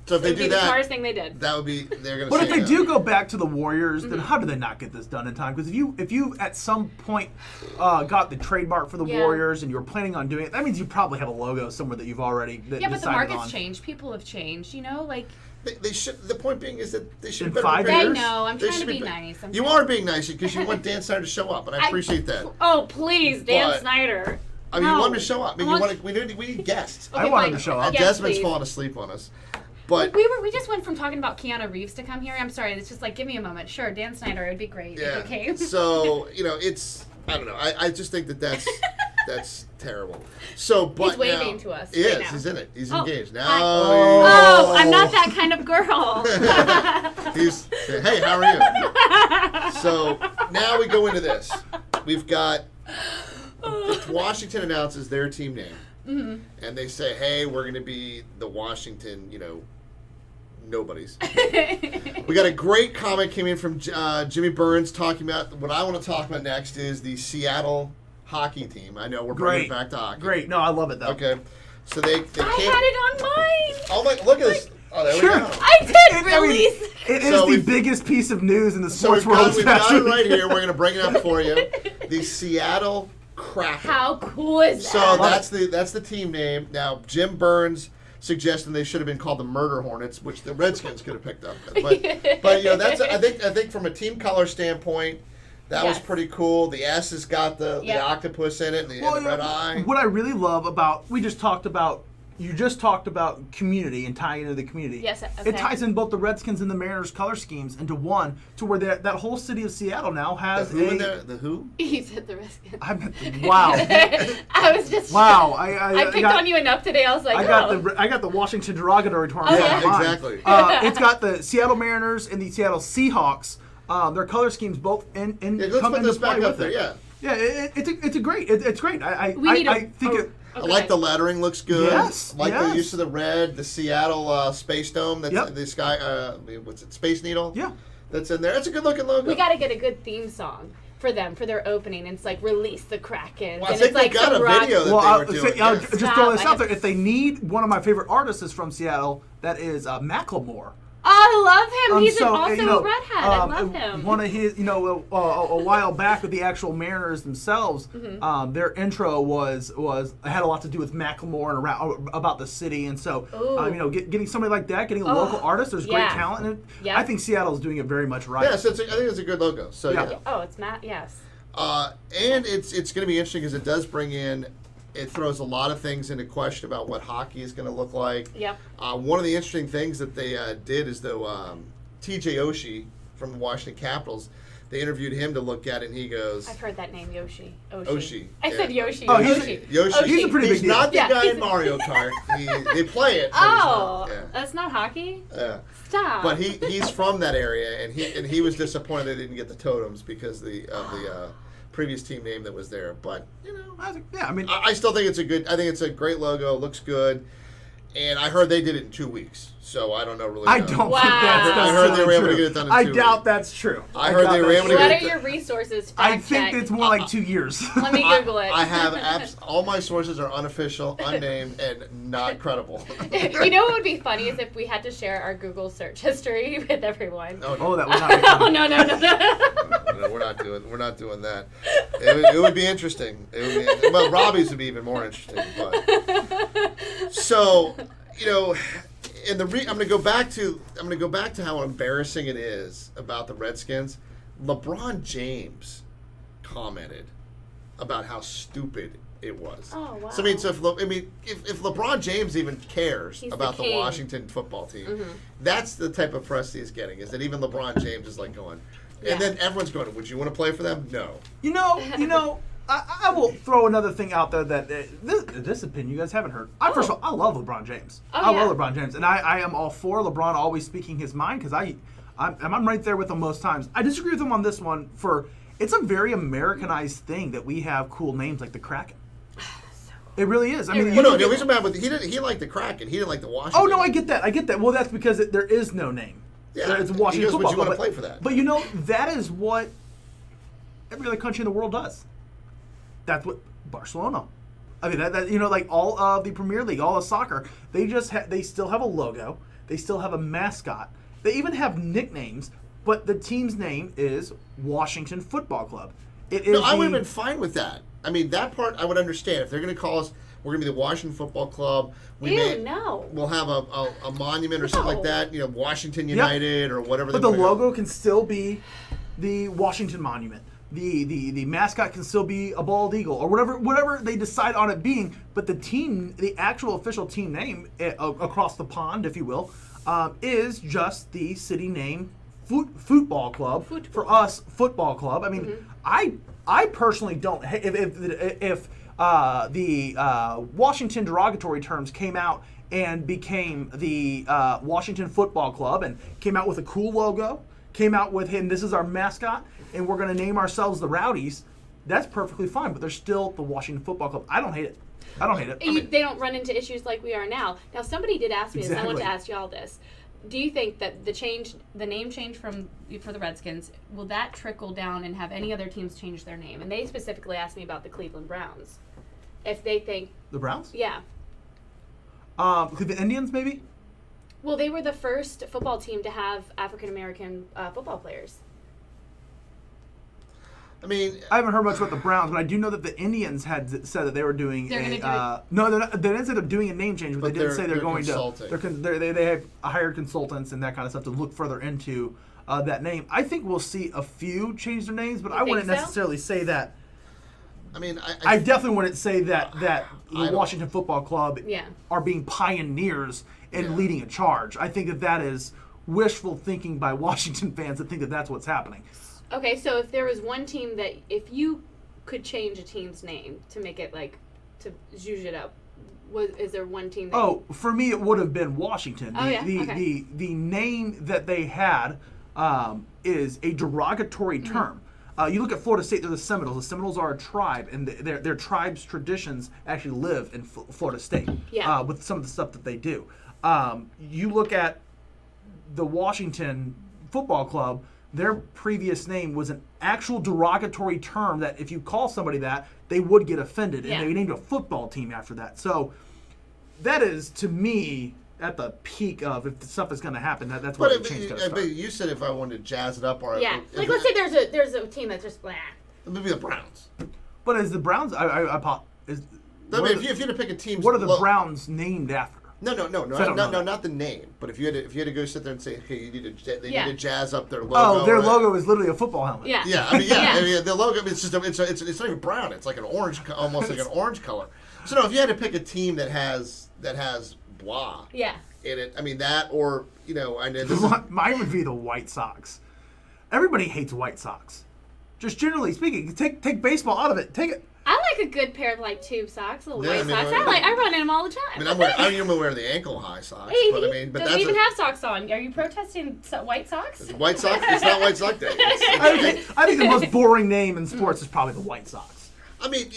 Speaker 1: So if they do
Speaker 2: the
Speaker 1: that,
Speaker 2: smartest thing they did.
Speaker 1: that would be they're going to.
Speaker 3: But if they do go back to the Warriors, then how do they not get this done in time? Because if you at some point got the trademark for the Warriors and you were planning on doing it, that means you probably have a logo somewhere that you've already decided on.
Speaker 2: But the market's changed. People have changed. Like.
Speaker 1: They should. The point being is that they should.
Speaker 3: In 5 years.
Speaker 2: I know. I'm trying to be nice.
Speaker 1: You are being nice because you want Dan Snyder to show up, and I appreciate that.
Speaker 2: Oh please, Dan Snyder.
Speaker 1: I mean, you want him to show up. I mean, we need guests.
Speaker 3: I want him to show up.
Speaker 1: Desmond's falling asleep on us. But
Speaker 2: we just went from talking about Keanu Reeves to come here. I'm sorry, it's just like, give me a moment. Sure, Dan Snyder, it'd be great.
Speaker 1: Yeah.
Speaker 2: Okay.
Speaker 1: So it's I don't know. I just think that's terrible. So, but
Speaker 2: he's waving to us.
Speaker 1: He
Speaker 2: right
Speaker 1: is.
Speaker 2: now.
Speaker 1: He's in it. He's engaged now.
Speaker 2: Oh, I'm not that kind of girl.
Speaker 1: He's hey, how are you? So now we go into this. We've got Washington announces their team name. Mm-hmm. And they say, hey, we're going to be the Washington, nobodies. We got a great comment came in from Jimmy Burns talking about what I want to talk about next is the Seattle hockey team. I know we're bringing it back to hockey.
Speaker 3: Great. No, I love it, though.
Speaker 1: Okay. So they
Speaker 2: I had it on mine.
Speaker 1: Oh, my, look at this. Oh, there we go.
Speaker 2: I did release.
Speaker 3: It is the biggest piece of news in the sports world.
Speaker 1: We've got it right here. We're going to bring it up for you. The Seattle Kraken.
Speaker 2: How cool is
Speaker 1: that? So that's the team name. Now, Jim Burns suggesting they should have been called the Murder Hornets, which the Redskins could have picked up. But that's I think from a team color standpoint, that was pretty cool. The S has got the octopus in it and the red eye.
Speaker 3: What I really love about you just talked about community and tying into the community.
Speaker 2: Yes, okay.
Speaker 3: It ties in both the Redskins and the Mariners color schemes into one, to where that whole city of Seattle now has
Speaker 1: the who?
Speaker 2: You said the Redskins.
Speaker 3: Wow.
Speaker 2: I was just.
Speaker 3: Wow.
Speaker 2: I picked on you enough today. I was like,
Speaker 3: I got the Washington derogatory term.
Speaker 1: Exactly.
Speaker 3: It's got the Seattle Mariners and the Seattle Seahawks. Their color schemes both in
Speaker 1: let's
Speaker 3: come
Speaker 1: put
Speaker 3: into
Speaker 1: this
Speaker 3: play
Speaker 1: back up
Speaker 3: with
Speaker 1: there.
Speaker 3: it.
Speaker 1: Yeah.
Speaker 3: It's great. It's great. I think
Speaker 1: I like the lettering, looks good.
Speaker 3: Yes.
Speaker 1: The use of the red, the Seattle Space Dome. That's the sky. What's it? Space Needle.
Speaker 3: Yeah.
Speaker 1: That's in there. It's a good looking logo.
Speaker 2: We got to get a good theme song for them for their opening. It's like release the Kraken.
Speaker 1: Well, I think they got a video that they were doing.
Speaker 3: Just throw this out there. If they need one of my favorite artists is from Seattle, that is Macklemore.
Speaker 2: Oh, I love him. He's also a redhead. I love him.
Speaker 3: One of his, a while back with the actual Mariners themselves, their intro had a lot to do with Macklemore and around about the city, and so getting somebody like that, getting a local artist, there's great talent in it. I think Seattle's doing it very much right.
Speaker 1: Yeah, so I think it's a good logo. So yeah.
Speaker 2: Oh, it's Matt. Yes.
Speaker 1: And it's going to be interesting because it does bring in. It throws a lot of things into question about what hockey is going to look like.
Speaker 2: Yep.
Speaker 1: One of the interesting things that they did is though T.J. Oshie from the Washington Capitals, they interviewed him to look at it, and he goes,
Speaker 2: I've heard that name, Yoshi.
Speaker 1: Oshie.
Speaker 2: I said Yoshi.
Speaker 3: Oh,
Speaker 1: Yoshi.
Speaker 3: He's a pretty big deal.
Speaker 1: He's not the guy in Mario Kart. They play it.
Speaker 2: That's not hockey?
Speaker 1: Yeah.
Speaker 2: Stop.
Speaker 1: But he's from that area, and he was disappointed they didn't get the totems because of the previous team name that was there, but I still think it's a great logo. It looks good, and I heard they did it in 2 weeks, so I don't know really.
Speaker 3: I don't think that's
Speaker 1: I heard they were able to get it done in 2 weeks.
Speaker 3: I doubt that's true.
Speaker 1: I heard they were able to
Speaker 2: get
Speaker 1: it.
Speaker 2: What are your resources?
Speaker 3: I think it's more like 2 years.
Speaker 2: Let me Google it.
Speaker 1: I have all my sources are unofficial, unnamed, and not credible.
Speaker 2: You know what would be funny is if we had to share our Google search history with everyone.
Speaker 3: Oh, that would not be funny.
Speaker 1: No, we're not doing that. It would be interesting. Well, Robbie's would be even more interesting. But so, and I'm going to go back to how embarrassing it is about the Redskins. LeBron James commented about how stupid it was.
Speaker 2: Oh wow!
Speaker 1: So if LeBron James even cares about the Washington football team, that's the type of press he's getting. Is that even LeBron James is like going, and then everyone's going, "Would you want to play for them?" No.
Speaker 3: I will throw another thing out there that this opinion you guys haven't heard. First of all, I love LeBron James. I love LeBron James, and I am all for LeBron always speaking his mind because I'm right there with him most times. I disagree with him on this one. It's a very Americanized thing that we have cool names like the Kraken. It really is. I mean,
Speaker 1: no, he's a man with he liked the Kraken. He didn't like the Washington.
Speaker 3: Oh no, I get that. Well, that's because there is no name.
Speaker 1: Yeah,
Speaker 3: it's Washington football.
Speaker 1: You want to play for that?
Speaker 3: But that is what every other country in the world does. That's what Barcelona. I mean, like all of the Premier League, all of soccer, they still have a logo, they still have a mascot, they even have nicknames, but the team's name is Washington Football Club.
Speaker 1: I would have been fine with that. I mean, that part I would understand. If they're going to call us, we're going to be the Washington Football Club. We'll have a monument or something like that. Washington United or whatever.
Speaker 3: But the logo can still be the Washington Monument. The mascot can still be a bald eagle or whatever they decide on it being. But the actual official team name across the pond, if you will, is just the city name football club. For us, football club. I mean, I personally don't. If the Washington derogatory terms came out and became the Washington Football Club and came out with a cool logo, came out with him, this is our mascot, and we're going to name ourselves the Rowdies, that's perfectly fine, but they're still the Washington Football Club. I don't hate it.
Speaker 2: They don't run into issues like we are now. Now, somebody did ask me this, and I want to ask y'all this. Do you think that the name change for the Redskins, will that trickle down and have any other teams change their name? And they specifically asked me about the Cleveland Browns. If they think...
Speaker 3: The Browns?
Speaker 2: Yeah.
Speaker 3: Cleveland Indians, maybe?
Speaker 2: Well, they were the first football team to have African-American football players.
Speaker 1: I mean,
Speaker 3: I haven't heard much about the Browns, but I do know that the Indians had said that they were doing no, they didn't say they're doing a name change, but they did say they're going to. They have hired consultants and that kind of stuff to look further into that name. I think we'll see a few change their names, but I wouldn't necessarily say that.
Speaker 1: I mean,
Speaker 3: I definitely wouldn't say that the Washington Football Club are being pioneers and leading a charge. I think that is wishful thinking by Washington fans that think that that's what's happening.
Speaker 2: Okay, so if there was one team that, if you could change a team's name to make it to zhuzh it up, is there one team that...
Speaker 3: for me it would have been Washington. The name that they had is a derogatory term. You look at Florida State, they're the Seminoles. The Seminoles are a tribe, and their tribe's traditions actually live in Florida State with some of the stuff that they do. You look at the Washington Football Club, their previous name was an actual derogatory term that if you call somebody that, they would get offended, and they named a football team after that. So that is, to me, at the peak of if the stuff is going to happen, that's where the change goes.
Speaker 1: But you said if I wanted to jazz it up, or
Speaker 2: let's say there's a team that's just blah.
Speaker 1: It would be the Browns.
Speaker 3: But is the Browns? If
Speaker 1: you had to pick a team,
Speaker 3: what are the Browns named after?
Speaker 1: No, not the name. But if you had to go sit there and say, "Hey, they need to jazz up their logo."
Speaker 3: Oh, their logo is literally a football helmet.
Speaker 1: Yeah. I mean, the logo. It's just it's not even brown. It's like an orange, almost like an orange color. So no, if you had to pick a team that has blah in it, I mean that, or
Speaker 3: mine would be the White Sox. Everybody hates White Sox. Just generally speaking, take baseball out of it. Take it.
Speaker 2: I like a good pair of tube socks, little white socks. I run in them all the time.
Speaker 1: I mean, I usually wear the ankle high socks.
Speaker 2: Hey,
Speaker 1: but
Speaker 2: doesn't even have socks on. Are you protesting white socks?
Speaker 1: It's white socks. It's not White Sox Day.
Speaker 3: I think the most boring name in sports is probably the White Sox.
Speaker 1: I mean,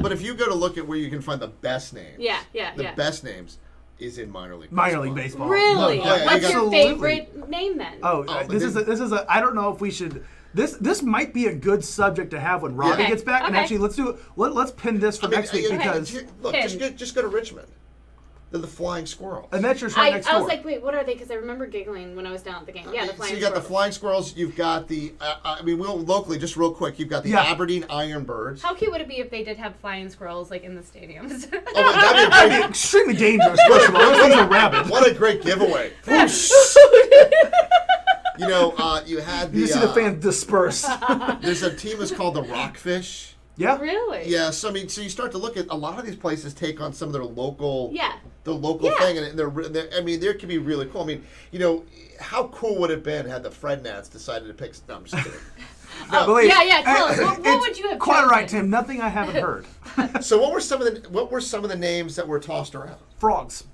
Speaker 1: but if you go to look at where you can find the best names, the best names is in minor league
Speaker 3: baseball.
Speaker 2: Really? What's your favorite name then?
Speaker 3: This is a. I don't know if we should. This might be a good subject to have when Robbie gets back. And actually, let's do it. Let's pin this for next week because
Speaker 1: just go to Richmond. They're the Flying Squirrels.
Speaker 3: And that's your next door.
Speaker 2: I was like, wait, what are they? Because I remember giggling when I was down at the game. Yeah, the Flying Squirrels. So you got the
Speaker 1: Flying Squirrels. You've got the. Locally, just real quick, you've got the Aberdeen Ironbirds.
Speaker 2: How cute would it be if they did have Flying Squirrels in the stadiums?
Speaker 3: That'd be extremely dangerous. First of all, those things are rabid.
Speaker 1: What a great giveaway! You had the.
Speaker 3: You see the fans disperse.
Speaker 1: There's a team that's called the Rockfish.
Speaker 3: Yeah.
Speaker 2: Really?
Speaker 1: Yeah. So you start to look at a lot of these places take on some of their local.
Speaker 2: Yeah.
Speaker 1: The local thing, and they can be really cool. I mean, how cool would it have been had the Fred Nats decided to pick? No, I'm just kidding.
Speaker 2: Yeah. Tell us. What would you have
Speaker 3: quite
Speaker 2: chosen?
Speaker 3: right, Tim. Nothing I haven't heard.
Speaker 1: So what were some of the names that were tossed around?
Speaker 3: Frogs.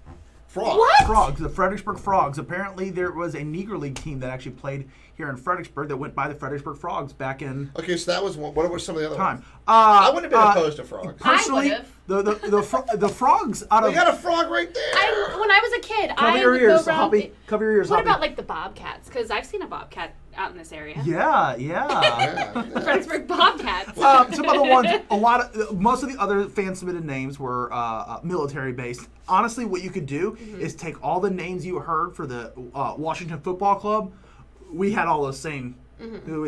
Speaker 1: Frogs.
Speaker 2: What?
Speaker 3: Frogs. The Fredericksburg Frogs. Apparently, there was a Negro League team that actually played here in Fredericksburg that went by the Fredericksburg Frogs back in
Speaker 1: Okay, so that was one. What were some of the other
Speaker 3: time.
Speaker 1: ones? I wouldn't have been opposed to frogs.
Speaker 3: Personally, the frogs out of
Speaker 1: We got a frog right there.
Speaker 2: When I was a kid,
Speaker 3: cover
Speaker 2: I
Speaker 3: your
Speaker 2: would
Speaker 3: ears,
Speaker 2: go around.
Speaker 3: Hoppy. Cover your ears,
Speaker 2: What
Speaker 3: Hoppy.
Speaker 2: about like the bobcats? Because I've seen a bobcat out in this area.
Speaker 3: Yeah.
Speaker 2: Fredericksburg Bobcats.
Speaker 3: Some other ones, most of the other fan submitted names were military based. Honestly, what you could do is take all the names you heard for the Washington Football Club. We had all those same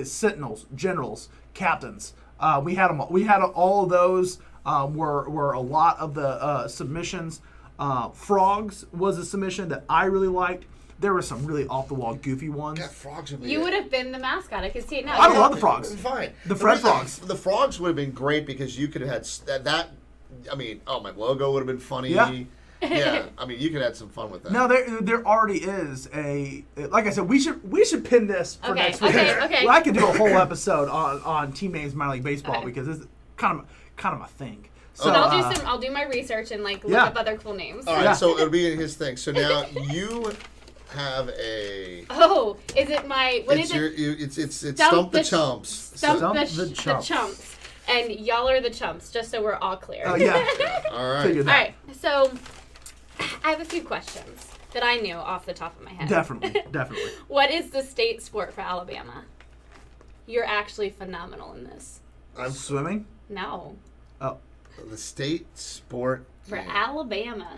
Speaker 3: sentinels, generals, captains. We had them. We had all of those. Were a lot of the submissions. Frogs was a submission that I really liked. There were some really off the wall, goofy ones.
Speaker 1: Yeah, frogs would be.
Speaker 2: You would have been the mascot. I could see it now.
Speaker 3: I love the frogs.
Speaker 1: Fine.
Speaker 3: The Fred Frogs.
Speaker 1: The frogs would have been great because you could have had that. I mean, my logo would have been funny.
Speaker 3: Yeah.
Speaker 1: Yeah. I mean, you could have had some fun with that.
Speaker 3: Now there already is a, like I said, we should pin this for next week.
Speaker 2: Okay.
Speaker 3: Well, I could do a whole episode on team names minor league baseball because it's kind of my thing. So
Speaker 2: And I'll do my research and look up other cool names.
Speaker 1: All right,
Speaker 3: Yeah.
Speaker 1: so it'll be his thing. So now you have a.
Speaker 2: Oh, is it my? What is it?
Speaker 1: It's Stump the Chumps.
Speaker 2: Stump
Speaker 3: Stump
Speaker 2: the
Speaker 3: the Chumps.
Speaker 2: Chumps. And y'all are the chumps, just so we're all clear.
Speaker 3: Oh yeah.
Speaker 1: All right.
Speaker 3: Figured
Speaker 2: All
Speaker 3: that.
Speaker 2: right, so I have a few questions that I knew off the top of my head.
Speaker 3: Definitely.
Speaker 2: What is the state sport for Alabama? You're actually phenomenal in this.
Speaker 1: I'm
Speaker 3: Swimming.
Speaker 2: No.
Speaker 3: Oh.
Speaker 1: the state sport
Speaker 2: For
Speaker 1: game
Speaker 2: Alabama.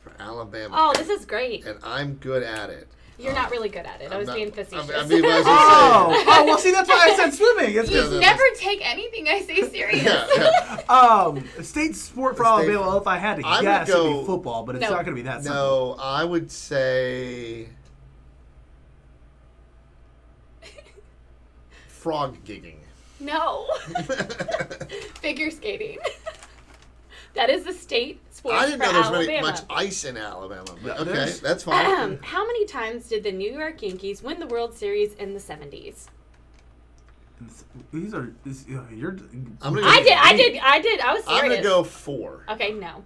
Speaker 1: for Alabama.
Speaker 2: Oh, this is great.
Speaker 1: And I'm good at it.
Speaker 2: You're not really good at it. I was being facetious.
Speaker 1: I mean, what was I
Speaker 3: Oh, well, see, that's why I said swimming. It's
Speaker 2: You
Speaker 3: good.
Speaker 2: never take anything I say serious.
Speaker 1: Yeah.
Speaker 3: State sport for
Speaker 1: State-
Speaker 3: Alabama, if I had to
Speaker 1: I'm
Speaker 3: guess,
Speaker 1: gonna
Speaker 3: it'd
Speaker 1: go-
Speaker 3: be football, but it's
Speaker 2: No.
Speaker 3: not going to be that simple.
Speaker 1: No, I would say frog gigging.
Speaker 2: No. Figure skating. That is the state sport
Speaker 1: I didn't
Speaker 2: for
Speaker 1: know there was
Speaker 2: Alabama.
Speaker 1: very much ice in Alabama. But
Speaker 3: Yeah,
Speaker 1: okay,
Speaker 3: there's-
Speaker 1: that's fine.
Speaker 2: How many times did the New York Yankees win the World Series in the 70s?
Speaker 3: These are you're.
Speaker 1: I'm gonna go,
Speaker 2: I did. I was serious.
Speaker 1: I'm gonna go 4.
Speaker 2: Okay, no.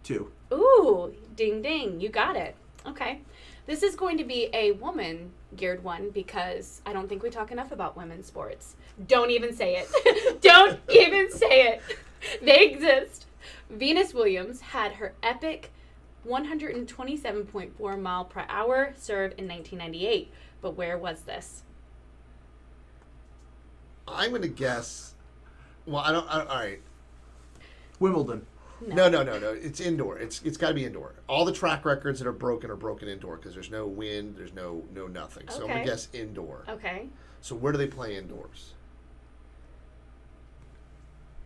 Speaker 3: 2.
Speaker 2: Ooh, ding ding, you got it. Okay. This is going to be a woman-geared one because I don't think we talk enough about women's sports. Don't even say it. Don't even say it. They exist. Venus Williams had her epic 127.4 mile per hour serve in 1998. But where was this?
Speaker 1: I'm gonna guess. Well, I don't. All right.
Speaker 3: Wimbledon.
Speaker 1: No. It's indoor. It's got to be indoor. All the track records that are broken indoor because there's no wind, there's no nothing. So I'm gonna
Speaker 2: Okay.
Speaker 1: guess indoor.
Speaker 2: Okay.
Speaker 1: So where do they play indoors?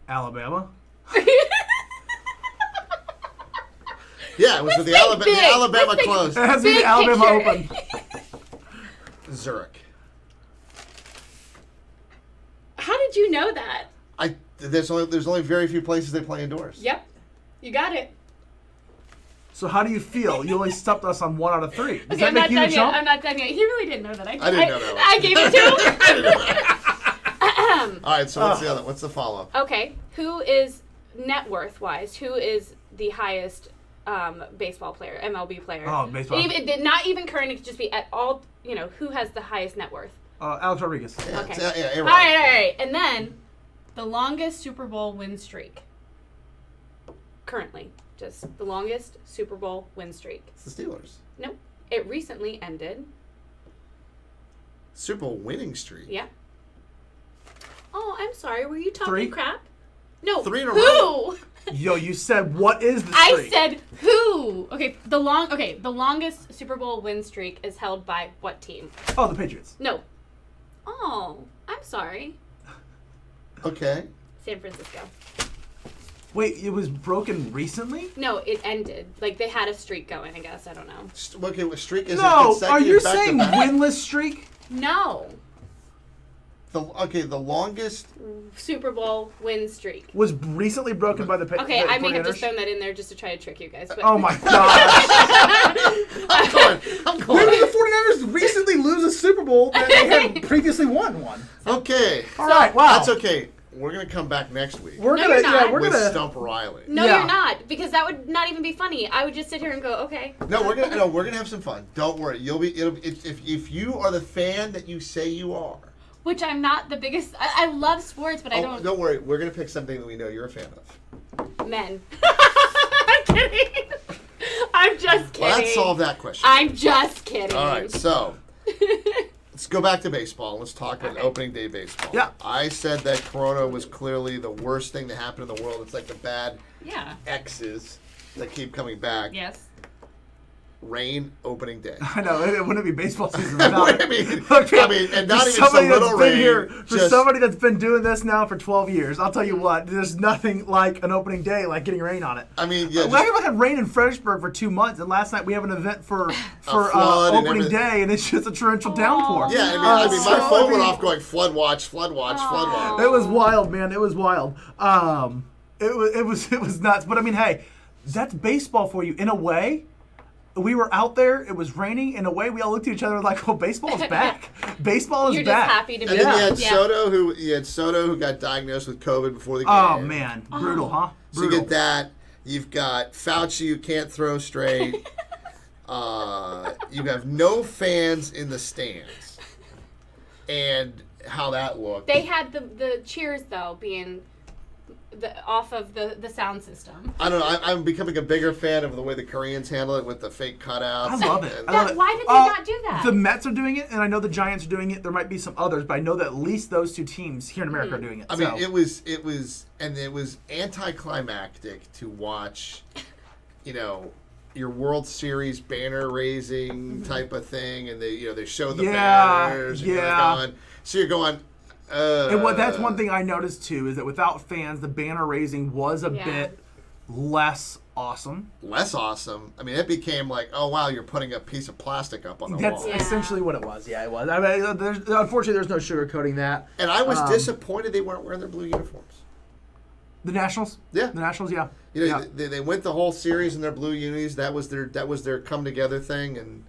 Speaker 3: Alabama.
Speaker 1: Yeah, it was with the
Speaker 2: Let's think
Speaker 1: Alabama
Speaker 2: big. Let's think
Speaker 1: close.
Speaker 3: It has to be
Speaker 2: Big
Speaker 3: the Alabama
Speaker 2: picture.
Speaker 3: Open.
Speaker 1: Zurich.
Speaker 2: How did you know that?
Speaker 1: There's only very few places they play indoors.
Speaker 2: Yep. You got it.
Speaker 3: So how do you feel? You only stumped us on 1 out of 3. Does
Speaker 2: Okay,
Speaker 3: that
Speaker 2: I'm
Speaker 3: make
Speaker 2: not
Speaker 3: you
Speaker 2: done
Speaker 3: the
Speaker 2: yet.
Speaker 3: chump?
Speaker 2: I'm not done yet. He really didn't know that.
Speaker 1: I didn't know that.
Speaker 2: I gave it to him.
Speaker 1: All right, so what's the other? What's the follow-up?
Speaker 2: Okay, who is net worth wise? Who is the highest baseball player, MLB player?
Speaker 3: Oh, baseball.
Speaker 2: Not even current. It could just be at all. Who has the highest net worth?
Speaker 3: Alex Rodriguez.
Speaker 1: Yeah,
Speaker 2: Okay.
Speaker 1: yeah,
Speaker 2: All right, and then the longest Super Bowl win streak. Currently, just the longest Super Bowl win streak.
Speaker 1: It's the Steelers.
Speaker 2: Nope, it recently ended.
Speaker 1: Super Bowl winning streak.
Speaker 2: Yeah. Oh, I'm sorry. Were you talking
Speaker 3: 3?
Speaker 2: crap? No.
Speaker 1: 3 in a
Speaker 2: who?
Speaker 1: row.
Speaker 3: Yo, you said what is the
Speaker 2: I
Speaker 3: streak?
Speaker 2: said who? Okay, the longest Super Bowl win streak is held by what team?
Speaker 3: Oh, the Patriots.
Speaker 2: No. Oh, I'm sorry.
Speaker 1: Okay.
Speaker 2: San Francisco.
Speaker 3: Wait, it was broken recently?
Speaker 2: No, it ended. Like they had a streak going, I guess. I don't know.
Speaker 1: Okay, what streak is it?
Speaker 3: No,
Speaker 1: consecutive
Speaker 3: are you
Speaker 1: back to
Speaker 3: saying
Speaker 1: back?
Speaker 3: winless streak?
Speaker 2: No.
Speaker 1: The longest
Speaker 2: Super Bowl win streak.
Speaker 3: Was recently broken by the
Speaker 2: Okay, I may have
Speaker 3: 49ers.
Speaker 2: just thrown that in there just to try to trick you guys. But.
Speaker 3: Oh my gosh.
Speaker 1: I'm
Speaker 3: When
Speaker 1: going.
Speaker 3: did the 49ers recently lose a Super Bowl that they had previously won one?
Speaker 1: Okay.
Speaker 3: All right, wow.
Speaker 1: That's okay. We're going to come back next week
Speaker 3: We're
Speaker 2: No,
Speaker 3: gonna,
Speaker 2: you're not.
Speaker 3: yeah, we're
Speaker 1: with
Speaker 3: gonna.
Speaker 1: Stump Riley.
Speaker 2: No,
Speaker 3: Yeah.
Speaker 2: you're not, because that would not even be funny. I would just sit here and go, okay.
Speaker 1: No, we're gonna have some fun. Don't worry. If you are the fan that you say you are.
Speaker 2: Which I'm not the biggest. I love sports, but I don't.
Speaker 1: Don't worry. We're gonna pick something that we know you're a fan of.
Speaker 2: Men. I'm kidding. I'm just kidding.
Speaker 1: Well, let's solve that question.
Speaker 2: I'm just kidding.
Speaker 1: All right, so let's go back to baseball. Let's talk about opening day baseball.
Speaker 3: Yeah.
Speaker 1: I said that Corona was clearly the worst thing to happen in the world. It's like the bad
Speaker 2: Yeah.
Speaker 1: X's that keep coming back.
Speaker 2: Yes.
Speaker 1: Rain opening day.
Speaker 3: I know it wouldn't be baseball season without
Speaker 1: I
Speaker 3: it.
Speaker 1: mean,
Speaker 3: Okay,
Speaker 1: and not
Speaker 3: for
Speaker 1: even some
Speaker 3: somebody
Speaker 1: little
Speaker 3: that's been
Speaker 1: rain.
Speaker 3: here, for
Speaker 1: just-
Speaker 3: somebody that's been doing this now for 12 years, I'll tell you what, there's nothing like an opening day like getting rain on it.
Speaker 1: I mean, yeah.
Speaker 3: We had rain in Fredericksburg for 2 months, and last night we have an event for
Speaker 1: flood and
Speaker 3: opening
Speaker 1: everything.
Speaker 3: day, and it's just a torrential downpour.
Speaker 1: Yeah,
Speaker 2: No.
Speaker 1: I mean, my
Speaker 3: So,
Speaker 1: phone
Speaker 3: I
Speaker 1: went
Speaker 3: mean-
Speaker 1: off going flood watch, flood watch, flood watch.
Speaker 3: It was wild, man. It was wild. It was nuts. But I mean, hey, that's baseball for you in a way. We were out there. It was raining. In a way, we all looked at each other and like, "Oh, baseball is back. Baseball is
Speaker 2: You're
Speaker 3: back."
Speaker 2: just happy to be
Speaker 1: And then
Speaker 2: back.
Speaker 1: you had
Speaker 2: Yeah.
Speaker 1: Soto who got diagnosed with COVID before the game.
Speaker 3: Oh man, brutal, huh?
Speaker 1: So you
Speaker 3: Brutal.
Speaker 1: get that. You've got Fauci who can't throw straight. You have no fans in the stands. And how that looked.
Speaker 2: They had the cheers though being off of the sound system.
Speaker 1: I don't know. I'm becoming a bigger fan of the way the Koreans handle it with the fake cutouts.
Speaker 3: I love it.
Speaker 1: And-
Speaker 3: I love it.
Speaker 2: Why did they not do that?
Speaker 3: The Mets are doing it, and I know the Giants are doing it. There might be some others, but I know that at least those two teams here in America are doing it.
Speaker 1: I mean,
Speaker 3: so.
Speaker 1: it was anticlimactic to watch, your World Series banner raising type of thing, and they show the banners. And you're going.
Speaker 3: And that's one thing I noticed too is that without fans, the banner raising was a bit less awesome.
Speaker 1: Less awesome. I mean, it became like, oh wow, you're putting a piece of plastic up on the
Speaker 3: That's
Speaker 1: wall.
Speaker 3: essentially what it was. Yeah, it was. I mean, unfortunately, there's no sugarcoating that.
Speaker 1: And I was disappointed they weren't wearing their blue uniforms.
Speaker 3: The Nationals.
Speaker 1: Yeah.
Speaker 3: The Nationals. Yeah.
Speaker 1: They went the whole series in their blue unis. That was their come together thing, and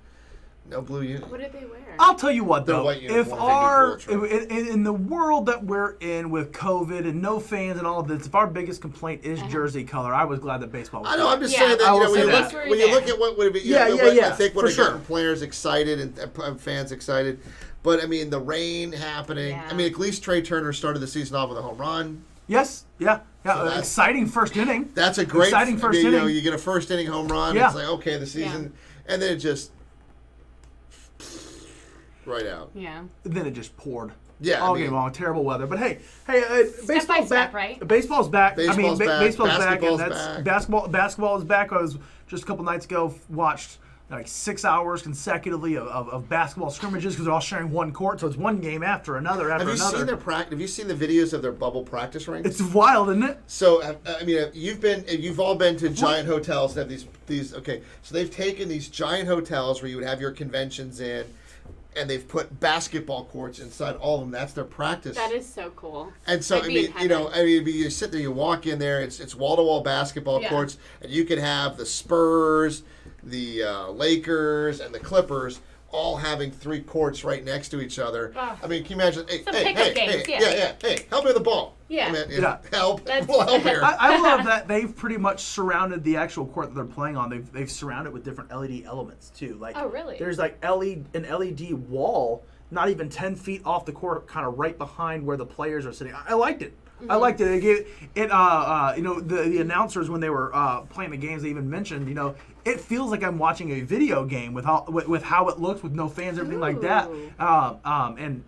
Speaker 1: no blue uni.
Speaker 2: What did they wear?
Speaker 3: I'll tell you what,
Speaker 1: Their
Speaker 3: though.
Speaker 1: white
Speaker 3: If
Speaker 1: uniforms, they do bullet
Speaker 3: in the world that we're in with COVID and no fans and all of this, if our biggest complaint is jersey color, I was glad that baseball was
Speaker 1: I know. I'm just
Speaker 2: Yeah.
Speaker 1: saying that
Speaker 3: I will
Speaker 1: when,
Speaker 3: say
Speaker 1: you
Speaker 3: that.
Speaker 1: look, when you look at what would be,
Speaker 3: Yeah,
Speaker 1: I think what
Speaker 3: for
Speaker 1: have
Speaker 3: sure.
Speaker 1: gotten players excited and fans excited. But I mean, the rain happening.
Speaker 2: Yeah.
Speaker 1: I mean, at least Trey Turner started the season off with a home run.
Speaker 3: Yes. Yeah. Yeah.
Speaker 1: So that's-
Speaker 3: exciting first inning.
Speaker 1: That's a great
Speaker 3: Exciting first
Speaker 1: inning.
Speaker 3: inning.
Speaker 1: You get a first inning home run.
Speaker 3: Yeah.
Speaker 1: It's like okay, the season, and then it just right out.
Speaker 2: Yeah.
Speaker 3: Then it just poured.
Speaker 1: Yeah,
Speaker 3: All
Speaker 1: I mean,
Speaker 3: game long, terrible weather. But hey, baseball's
Speaker 2: by step,
Speaker 3: back.
Speaker 2: right?
Speaker 3: Baseball's back.
Speaker 1: Baseball's back.
Speaker 3: Baseball's back,
Speaker 1: Basketball's
Speaker 3: and that's
Speaker 1: back.
Speaker 3: basketball is back. I was just a couple nights ago watched like 6 hours consecutively of basketball scrimmages because they're all sharing one court, so it's one game after another after
Speaker 1: Have you
Speaker 3: another.
Speaker 1: seen their practice? Have you seen the videos of their bubble practice rings?
Speaker 3: It's wild, isn't it?
Speaker 1: So I mean, you've all been to giant hotels that have these. Okay, so they've taken these giant hotels where you would have your conventions in, and they've put basketball courts inside all of them. That's their practice.
Speaker 2: That is so cool.
Speaker 1: And so
Speaker 2: I'd be in heaven.
Speaker 1: you sit there, you walk in there. It's wall to wall basketball
Speaker 2: Yeah.
Speaker 1: courts, and you could have the Spurs, the Lakers, and the Clippers all having 3 courts right next to each other.
Speaker 2: Oh.
Speaker 1: I mean, can you imagine? Hey,
Speaker 2: Some
Speaker 1: hey,
Speaker 2: pickup
Speaker 1: hey,
Speaker 2: games,
Speaker 1: hey,
Speaker 2: yeah.
Speaker 1: Hey, help me with the ball.
Speaker 2: Yeah.
Speaker 1: I mean,
Speaker 3: Yeah.
Speaker 1: help.
Speaker 2: That's-
Speaker 1: We'll help here.
Speaker 3: I love that they've pretty much surrounded the actual court that they're playing on. They've surrounded it with different LED elements too. Like
Speaker 2: Oh, really?
Speaker 3: There's like an LED wall, not even 10 feet off the court, kind of right behind where the players are sitting. I liked it. I liked it. It gave it. The announcers when they were playing the games, they even mentioned, it feels like I'm watching a video game with how it looks with no fans, everything like that. And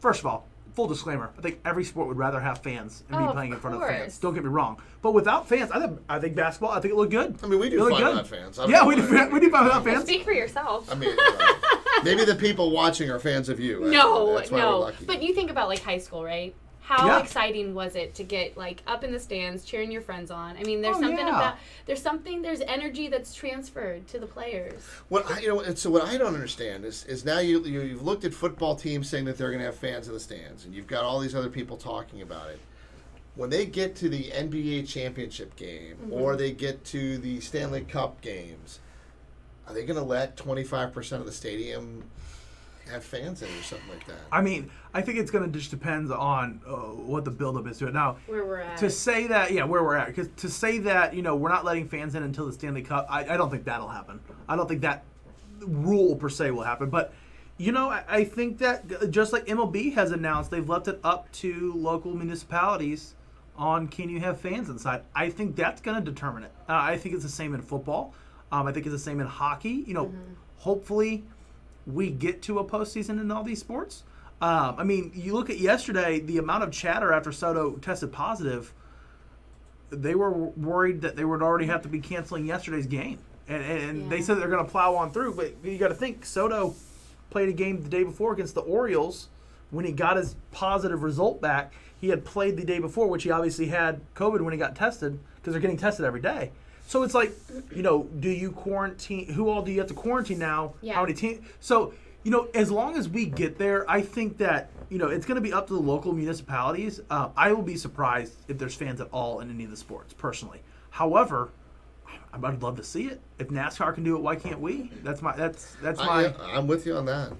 Speaker 3: first of all, full disclaimer, I think every sport would rather have fans and be
Speaker 2: Oh,
Speaker 3: playing in
Speaker 2: of
Speaker 3: front of fans.
Speaker 2: course.
Speaker 3: Don't get me wrong. But without fans, I think basketball, I think it looked good.
Speaker 1: I mean, we do
Speaker 3: It looked
Speaker 1: fine
Speaker 3: good.
Speaker 1: without fans. I don't
Speaker 3: Yeah,
Speaker 1: know
Speaker 3: we
Speaker 1: why.
Speaker 3: do fine without fans.
Speaker 2: Speak for yourself.
Speaker 1: I mean, maybe the people watching are fans of you.
Speaker 2: No,
Speaker 1: That's why we're
Speaker 2: no.
Speaker 1: lucky.
Speaker 2: But you think about like high school, right? How exciting was it to get like up in the stands cheering your friends on? I mean, there's there's energy that's transferred to the players.
Speaker 1: What I don't understand is now you've looked at football teams saying that they're going to have fans in the stands, and you've got all these other people talking about it. When they get to the NBA championship game or they get to the Stanley Cup games, are they going to let 25% of the stadium have fans in it or something like that?
Speaker 3: I mean, I think it's going to just depend on what the buildup is to it. Now,
Speaker 2: where we're at.
Speaker 3: To say that, where we're at. Because to say that, we're not letting fans in until the Stanley Cup, I don't think that'll happen. I don't think that rule per se will happen. But, I think that just like MLB has announced, they've left it up to local municipalities on can you have fans inside. I think that's going to determine it. I think it's the same in football. I think it's the same in hockey. Hopefully we get to a postseason in all these sports. I mean, you look at yesterday, the amount of chatter after Soto tested positive, they were worried that they would already have to be canceling yesterday's game. And they said they're going to plow on through. But you got to think, Soto played a game the day before against the Orioles. When he got his positive result back, he had played the day before, which he obviously had COVID when he got tested, because they're getting tested every day. So it's like, do you quarantine? Who all do you have to quarantine now?
Speaker 2: Yeah.
Speaker 3: How many teams? So, as long as we get there, I think that, it's going to be up to the local municipalities. I will be surprised if there's fans at all in any of the sports, personally. However, I'd love to see it. If NASCAR can do it, why can't we? That's my.
Speaker 1: I'm with you on that.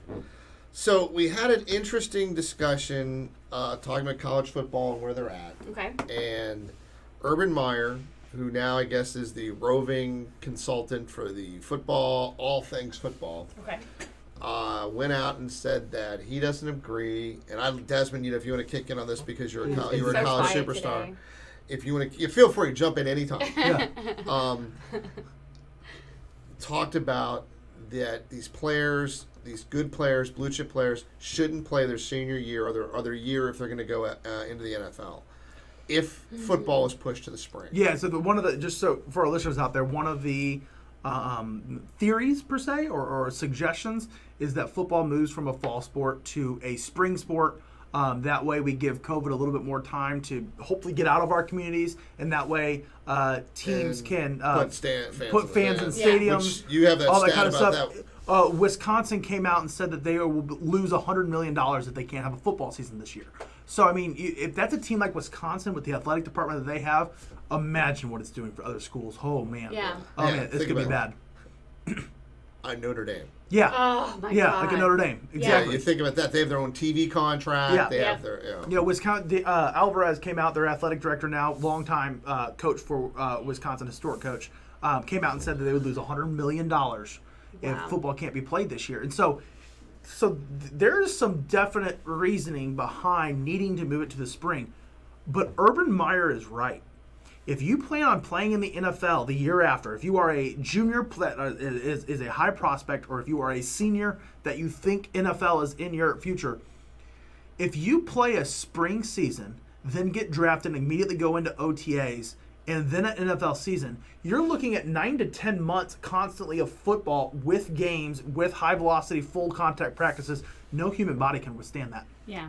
Speaker 1: So we had an interesting discussion talking about college football and where they're at.
Speaker 2: Okay.
Speaker 1: And Urban Meyer, who now I guess is the roving consultant for the football, all things football.
Speaker 2: Okay.
Speaker 1: Went out and said that he doesn't agree. And Desmond, if you want to kick in on this because you're a college superstar,
Speaker 2: today.
Speaker 1: if you want to, feel free to jump in anytime.
Speaker 3: Yeah.
Speaker 1: Talked about that these players, these good players, blue chip players, shouldn't play their senior year or their year if they're going to go into the NFL. If football is pushed to the spring.
Speaker 3: Yeah, so just so for our listeners out there, one of the theories per se or suggestions is that football moves from a fall sport to a spring sport. That way we give COVID a little bit more time to hopefully get out of our communities, and that way teams can put fans in stadiums.
Speaker 1: Which you have that
Speaker 3: all
Speaker 1: stat
Speaker 3: that kind of
Speaker 1: about
Speaker 3: stuff.
Speaker 1: that.
Speaker 3: Wisconsin came out and said that they will lose $100 million if they can't have a football season this year. So, I mean, if that's a team like Wisconsin with the athletic department that they have, imagine what it's doing for other schools. Oh, man.
Speaker 2: Yeah.
Speaker 3: Oh, man, it's going to be bad.
Speaker 1: Notre Dame.
Speaker 3: Yeah.
Speaker 2: Oh, my God.
Speaker 3: Yeah, like a Notre Dame. Exactly.
Speaker 1: Yeah, you think about that. They have their own TV contract.
Speaker 3: Yeah.
Speaker 1: They have their,
Speaker 3: Wisconsin. Alvarez came out, their athletic director now, longtime coach for Wisconsin, historic coach, came out and said that they would lose $100 million if football can't be played this year. And so there's some definite reasoning behind needing to move it to the spring. But Urban Meyer is right. If you plan on playing in the NFL the year after, if you are a junior that is a high prospect, or if you are a senior that you think NFL is in your future, if you play a spring season, then get drafted and immediately go into OTAs, and then an NFL season, you're looking at 9 to 10 months constantly of football with games, with high velocity, full contact practices. No human body can withstand that.
Speaker 2: Yeah.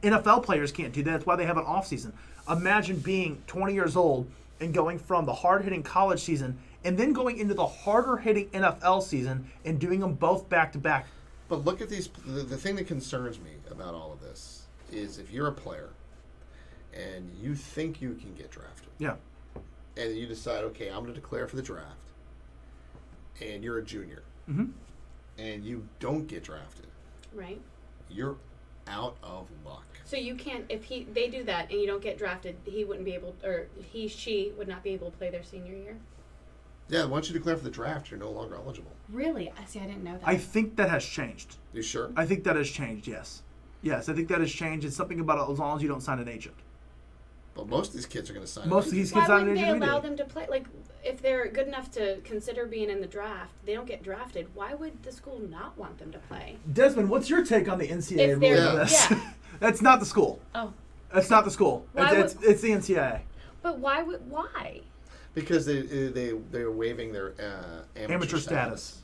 Speaker 3: NFL players can't do that. That's why they have an off season. Imagine being 20 years old and going from the hard-hitting college season and then going into the harder-hitting NFL season and doing them both back-to-back.
Speaker 1: But look at these. The thing that concerns me about all of this is if you're a player and you think you can get drafted.
Speaker 3: Yeah.
Speaker 1: And you decide, okay, I'm going to declare for the draft. And you're a junior.
Speaker 3: Mm-hmm.
Speaker 1: And you don't get drafted.
Speaker 2: Right.
Speaker 1: You're out of luck.
Speaker 2: So you can't, if they do that and you don't get drafted, she would not be able to play their senior year?
Speaker 1: Yeah, once you declare for the draft, you're no longer eligible.
Speaker 2: Really? See, I didn't know that.
Speaker 3: I think that has changed.
Speaker 1: You sure?
Speaker 3: I think that has changed, yes. Yes, I think that has changed. It's something about it as long as you don't sign an agent.
Speaker 1: But most of these kids are going to sign
Speaker 3: Most of these kids sign an agent.
Speaker 2: Why wouldn't they allow them to play? Like, if they're good enough to consider being in the draft, they don't get drafted. Why would the school not want them to play?
Speaker 3: Desmond, what's your take on the NCAA rule of this?
Speaker 2: Yeah.
Speaker 3: That's not the school.
Speaker 2: Oh.
Speaker 3: That's not the school. It's the NCAA.
Speaker 2: But why?
Speaker 1: Because they're waiving their amateur status.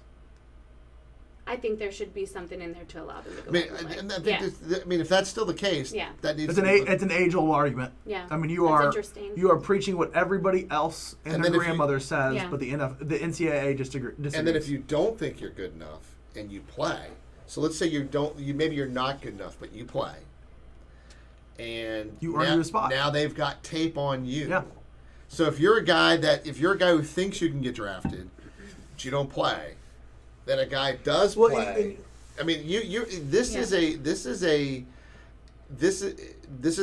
Speaker 2: I think there should be something in there to allow them to go.
Speaker 1: I mean, if that's still the case, that needs
Speaker 3: it's an age-old argument.
Speaker 2: Yeah,
Speaker 3: I mean, you are preaching what everybody else and their grandmother says, but the NCAA just disagrees.
Speaker 1: And then if you don't think you're good enough and you play, so let's say maybe you're not good enough, but you play, and
Speaker 3: you earn your spot.
Speaker 1: Now they've got tape on you.
Speaker 3: Yeah.
Speaker 1: So if you're a guy who thinks you can get drafted, but you don't play, then a guy does play. I mean, this is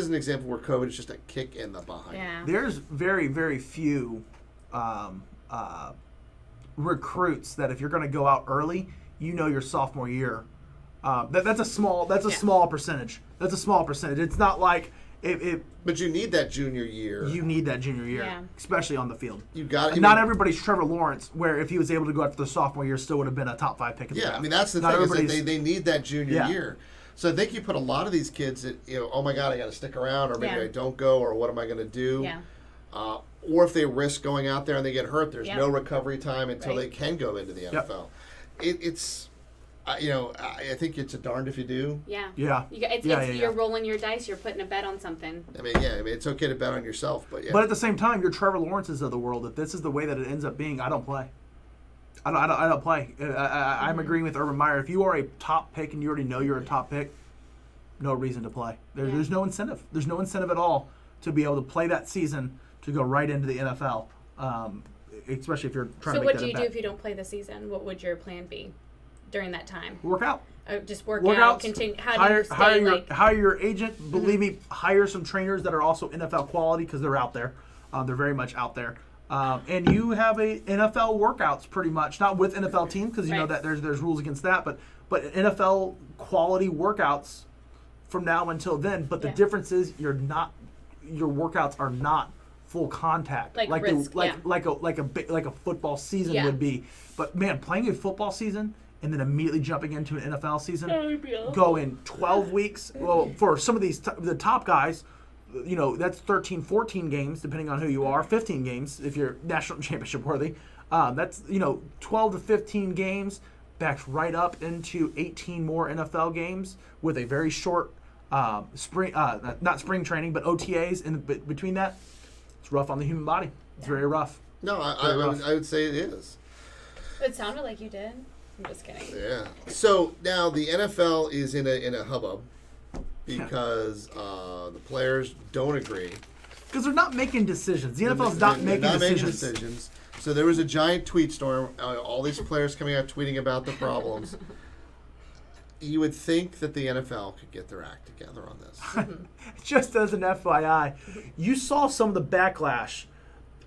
Speaker 1: an example where COVID is just a kick in the behind.
Speaker 2: Yeah.
Speaker 3: There's very, very few recruits that if you're going to go out early, your sophomore year. That's a small percentage. That's a small percentage. It's not like
Speaker 1: but you need that junior year.
Speaker 3: You need that junior year, especially on the field.
Speaker 1: Not
Speaker 3: everybody's Trevor Lawrence, where if he was able to go after the sophomore year, still would have been a top 5 pick in the draft.
Speaker 1: I mean, that's the thing is that they need that junior year. So I think you put a lot of these kids that, oh my God, I got to stick around, or maybe I don't go, or what am I going to do?
Speaker 2: Yeah.
Speaker 1: Or if they risk going out there and they get hurt, there's no recovery time until they can go into the NFL. It's. I think it's a darned if you do.
Speaker 2: Yeah.
Speaker 3: Yeah.
Speaker 2: You're rolling your dice. You're putting a bet on something.
Speaker 1: I mean, it's okay to bet on yourself, but
Speaker 3: But at the same time, you're Trevor Lawrence's of the world. If this is the way that it ends up being, I don't play. I don't play. I'm agreeing with Urban Meyer. If you are a top pick and you already know you're a top pick, no reason to play. There's no incentive. There's no incentive at all to be able to play that season to go right into the NFL, especially if you're trying to make that a bet. So
Speaker 2: what do you do if you don't play the season? What would your plan be during that time?
Speaker 3: Work out.
Speaker 2: Just work out. Continue. How do you stay
Speaker 3: hire your agent. Believe me, hire some trainers that are also NFL quality because they're out there. They're very much out there. And you have a NFL workouts pretty much, not with NFL teams because you know that there's rules against that, but NFL quality workouts from now until then. But the difference is your workouts are not full contact like a football season would be. But man, playing a football season and then immediately jumping into an NFL season, go in 12 weeks. Well, for some of these the top guys, that's 13, 14 games depending on who you are. 15 games if you're national championship worthy. That's 12 to 15 games backs right up into 18 more NFL games with a very short not spring training but OTAs in between that. It's rough on the human body. It's very rough.
Speaker 1: No, I would say it is.
Speaker 2: It sounded like you did. I'm just kidding.
Speaker 1: Yeah. So now the NFL is in a hubbub because the players don't agree.
Speaker 3: Because they're not making decisions. The NFL's not making decisions.
Speaker 1: So there was a giant tweet storm. All these players coming out tweeting about the problems. You would think that the NFL could get their act together on this.
Speaker 3: Just as an FYI, you saw some of the backlash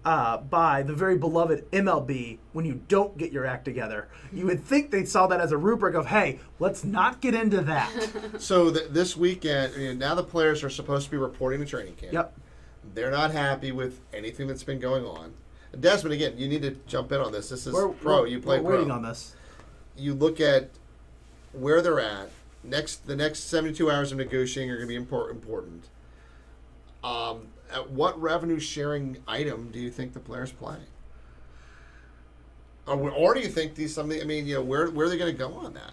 Speaker 3: by the very beloved MLB when you don't get your act together. You would think they saw that as a rubric of, hey, let's not get into that.
Speaker 1: So this weekend, now the players are supposed to be reporting to training camp.
Speaker 3: Yep.
Speaker 1: They're not happy with anything that's been going on. Desmond, again, you need to jump in on this. This is pro. You play pro.
Speaker 3: We're waiting on this.
Speaker 1: You look at where they're at. The next 72 hours of negotiating are going to be important. At what revenue sharing item do you think the players play? Or do you think something? I mean, where are they going to go on that?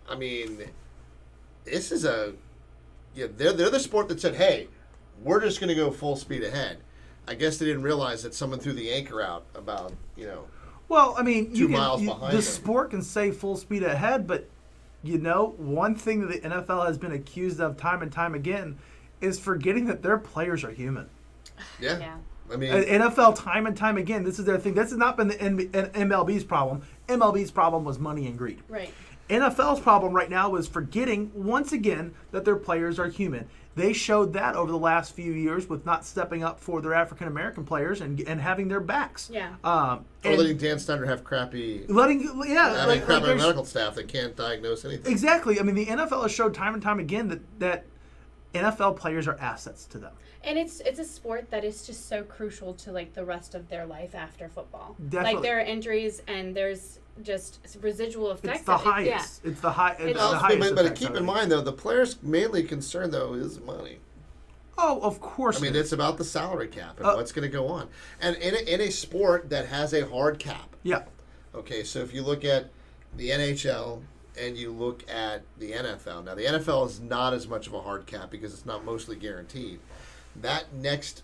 Speaker 1: I mean, this is they're the sport that said, hey, we're just going to go full speed ahead. I guess they didn't realize that someone threw the anchor out about
Speaker 3: Well, I mean,
Speaker 1: 2 miles behind
Speaker 3: the
Speaker 1: them.
Speaker 3: sport can say full speed ahead, but one thing that the NFL has been accused of time and time again is forgetting that their players are human.
Speaker 1: Yeah. I mean,
Speaker 3: NFL time and time again, this is their thing. This has not been the MLB's problem. MLB's problem was money and greed.
Speaker 2: Right.
Speaker 3: NFL's problem right now is forgetting once again that their players are human. They showed that over the last few years with not stepping up for their African American players and having their backs.
Speaker 2: Yeah.
Speaker 1: Or letting Dan Snyder have crappy medical staff that can't diagnose anything.
Speaker 3: Exactly. I mean, the NFL has showed time and time again that NFL players are assets to them.
Speaker 2: And it's a sport that is just so crucial to the rest of their life after football.
Speaker 3: Definitely.
Speaker 2: There are injuries and there's just residual effects.
Speaker 3: It's the highest. It's the highest.
Speaker 1: But keep in mind though, the players' mainly concern though is money.
Speaker 3: Oh, of course.
Speaker 1: I mean, it's about the salary cap and what's going to go on, and in a sport that has a hard cap.
Speaker 3: Yeah.
Speaker 1: Okay, so if you look at the NHL, and you look at the NFL. Now, the NFL is not as much of a hard cap because it's not mostly guaranteed. That next...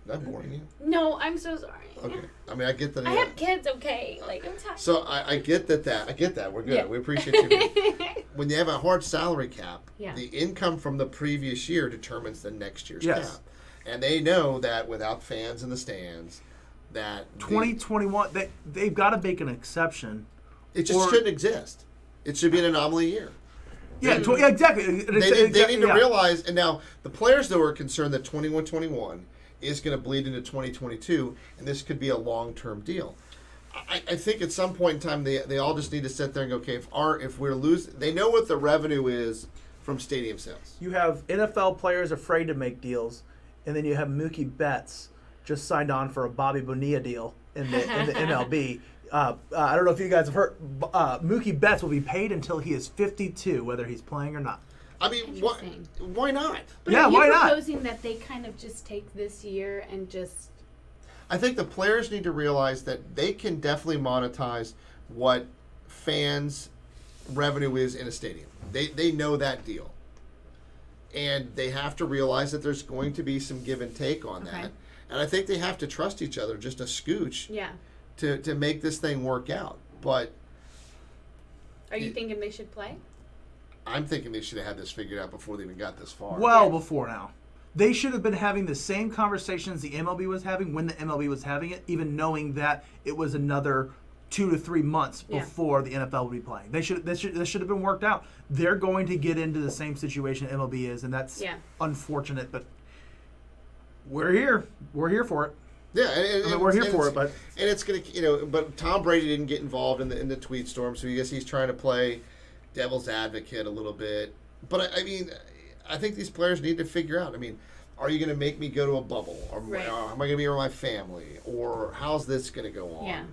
Speaker 1: Is that boring you?
Speaker 2: No, I'm so sorry.
Speaker 1: Okay. I mean, I get that.
Speaker 2: I have kids, okay? Like, I'm tired.
Speaker 1: So I get that. I get that. We're good. Yeah. We appreciate you. When you have a hard salary cap, the income from the previous year determines the next year's cap. And they know that without fans in the stands, that
Speaker 3: 2021, they've got to make an exception.
Speaker 1: It just shouldn't exist. It should be an anomaly year.
Speaker 3: Yeah, exactly.
Speaker 1: They need to realize, and now the players, though, are concerned that 21-21 is going to bleed into 2022, and this could be a long-term deal. I think at some point in time, they all just need to sit there and go, okay, if we're losing, they know what the revenue is from stadium sales.
Speaker 3: You have NFL players afraid to make deals, and then you have Mookie Betts just signed on for a Bobby Bonilla deal in the MLB. I don't know if you guys have heard, Mookie Betts will be paid until he is 52, whether he's playing or not.
Speaker 1: I mean, why not?
Speaker 2: But are you proposing that they kind of just take this year and just...
Speaker 1: I think the players need to realize that they can definitely monetize what fans' revenue is in a stadium. They know that deal. And they have to realize that there's going to be some give and take on that. And I think they have to trust each other just a scooch to make this thing work out. But...
Speaker 2: Are you thinking they should play?
Speaker 1: I'm thinking they should have had this figured out before they even got this far.
Speaker 3: Well, before now. They should have been having the same conversations the MLB was having when the MLB was having it, even knowing that it was another 2 to 3 months before the NFL would be playing. This should have been worked out. They're going to get into the same situation MLB is, and that's unfortunate, but we're here. We're here for it.
Speaker 1: Yeah,
Speaker 3: we're here for it, but
Speaker 1: it's gonna, But Tom Brady didn't get involved in the tweet storm, so I guess he's trying to play devil's advocate a little bit. But I mean, I think these players need to figure out. I mean, are you going to make me go to a bubble? Or am I going to be around my family? Or how's this going to go on?
Speaker 2: Yeah.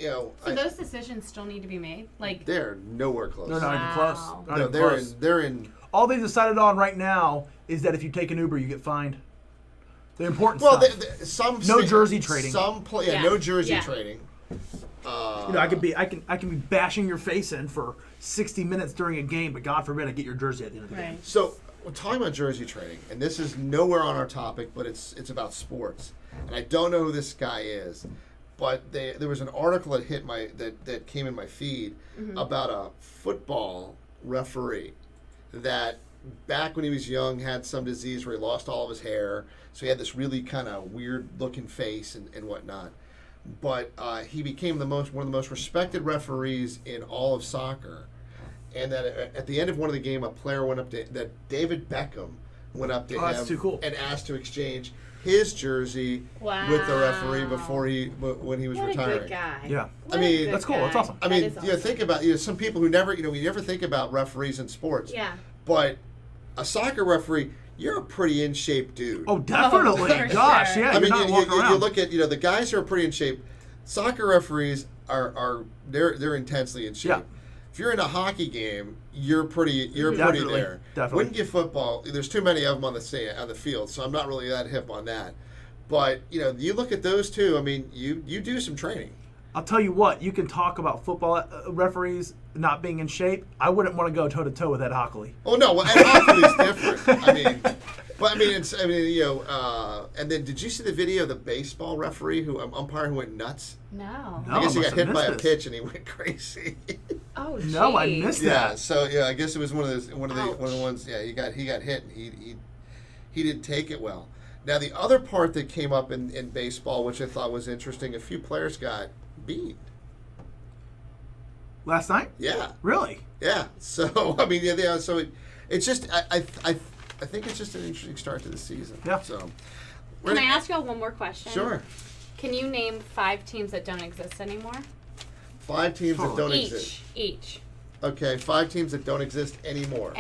Speaker 2: So those decisions still need to be made. Like
Speaker 1: they're nowhere close.
Speaker 3: They're not even close.
Speaker 1: No, they're in.
Speaker 3: All they've decided on right now is that if you take an Uber, you get fined. The important stuff. No jersey trading.
Speaker 1: No jersey trading.
Speaker 3: I can be bashing your face in for 60 minutes during a game, but God forbid I get your jersey at the end of the game.
Speaker 1: So we're talking about jersey trading, and this is nowhere on our topic, but it's about sports. And I don't know who this guy is, but there was an article that came in my feed about a football referee that back when he was young had some disease where he lost all of his hair, so he had this really kind of weird looking face and whatnot. But he became one of the most respected referees in all of soccer. And that at the end of one of the game, a player went up to David Beckham went up to him and asked to exchange his jersey with the referee when he was retiring.
Speaker 2: A good guy.
Speaker 3: Yeah,
Speaker 1: I mean
Speaker 3: that's cool. That's awesome.
Speaker 1: I mean, think about some people who never think about referees in sports.
Speaker 2: Yeah.
Speaker 1: But a soccer referee, you're a pretty in shape dude.
Speaker 3: Oh, definitely. Gosh, yeah.
Speaker 1: I mean, you look at the guys who are pretty in shape. Soccer referees they're intensely in shape. Yeah. If you're in a hockey game, you're pretty there.
Speaker 3: Definitely.
Speaker 1: Wouldn't get football. There's too many of them on the field, so I'm not really that hip on that. But you look at those two. I mean, you do some training.
Speaker 3: I'll tell you what. You can talk about football referees not being in shape. I wouldn't want to go toe to toe with Ed Hockley.
Speaker 1: Oh no, Ed Hockley's different. And then did you see the video of the baseball referee umpire who went nuts?
Speaker 2: No.
Speaker 1: I guess he got hit by a pitch and he went crazy.
Speaker 2: Oh, geez.
Speaker 3: No, I missed that.
Speaker 1: Yeah, so I guess it was one of the ones. Yeah, he got hit and he didn't take it well. Now the other part that came up in baseball, which I thought was interesting, a few players got beat.
Speaker 3: Last night?
Speaker 1: Yeah.
Speaker 3: Really?
Speaker 1: Yeah. So I mean, So it's just I think it's just an interesting start to the season.
Speaker 3: Yeah.
Speaker 1: So,
Speaker 2: can I ask y'all one more question?
Speaker 1: Sure.
Speaker 2: Can you name 5 teams that don't exist anymore?
Speaker 1: 5 teams that don't exist.
Speaker 2: Each.
Speaker 1: Okay, 5 teams that don't exist anymore.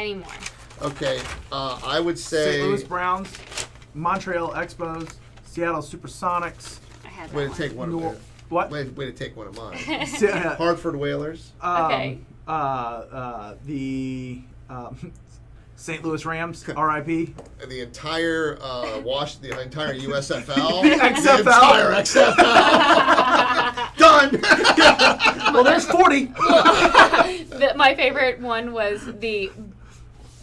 Speaker 1: Okay, I would say
Speaker 3: St. Louis Browns, Montreal Expos, Seattle Supersonics.
Speaker 2: I had that
Speaker 1: way to take one of mine.
Speaker 3: What?
Speaker 1: Way to take one of mine.
Speaker 3: Yeah.
Speaker 1: Hartford Whalers.
Speaker 2: Okay.
Speaker 3: The St. Louis Rams, R.I.P.
Speaker 1: The entire the entire USFL.
Speaker 3: XFL.
Speaker 1: The entire XFL. Done.
Speaker 3: Well, there's 40.
Speaker 2: My favorite one was the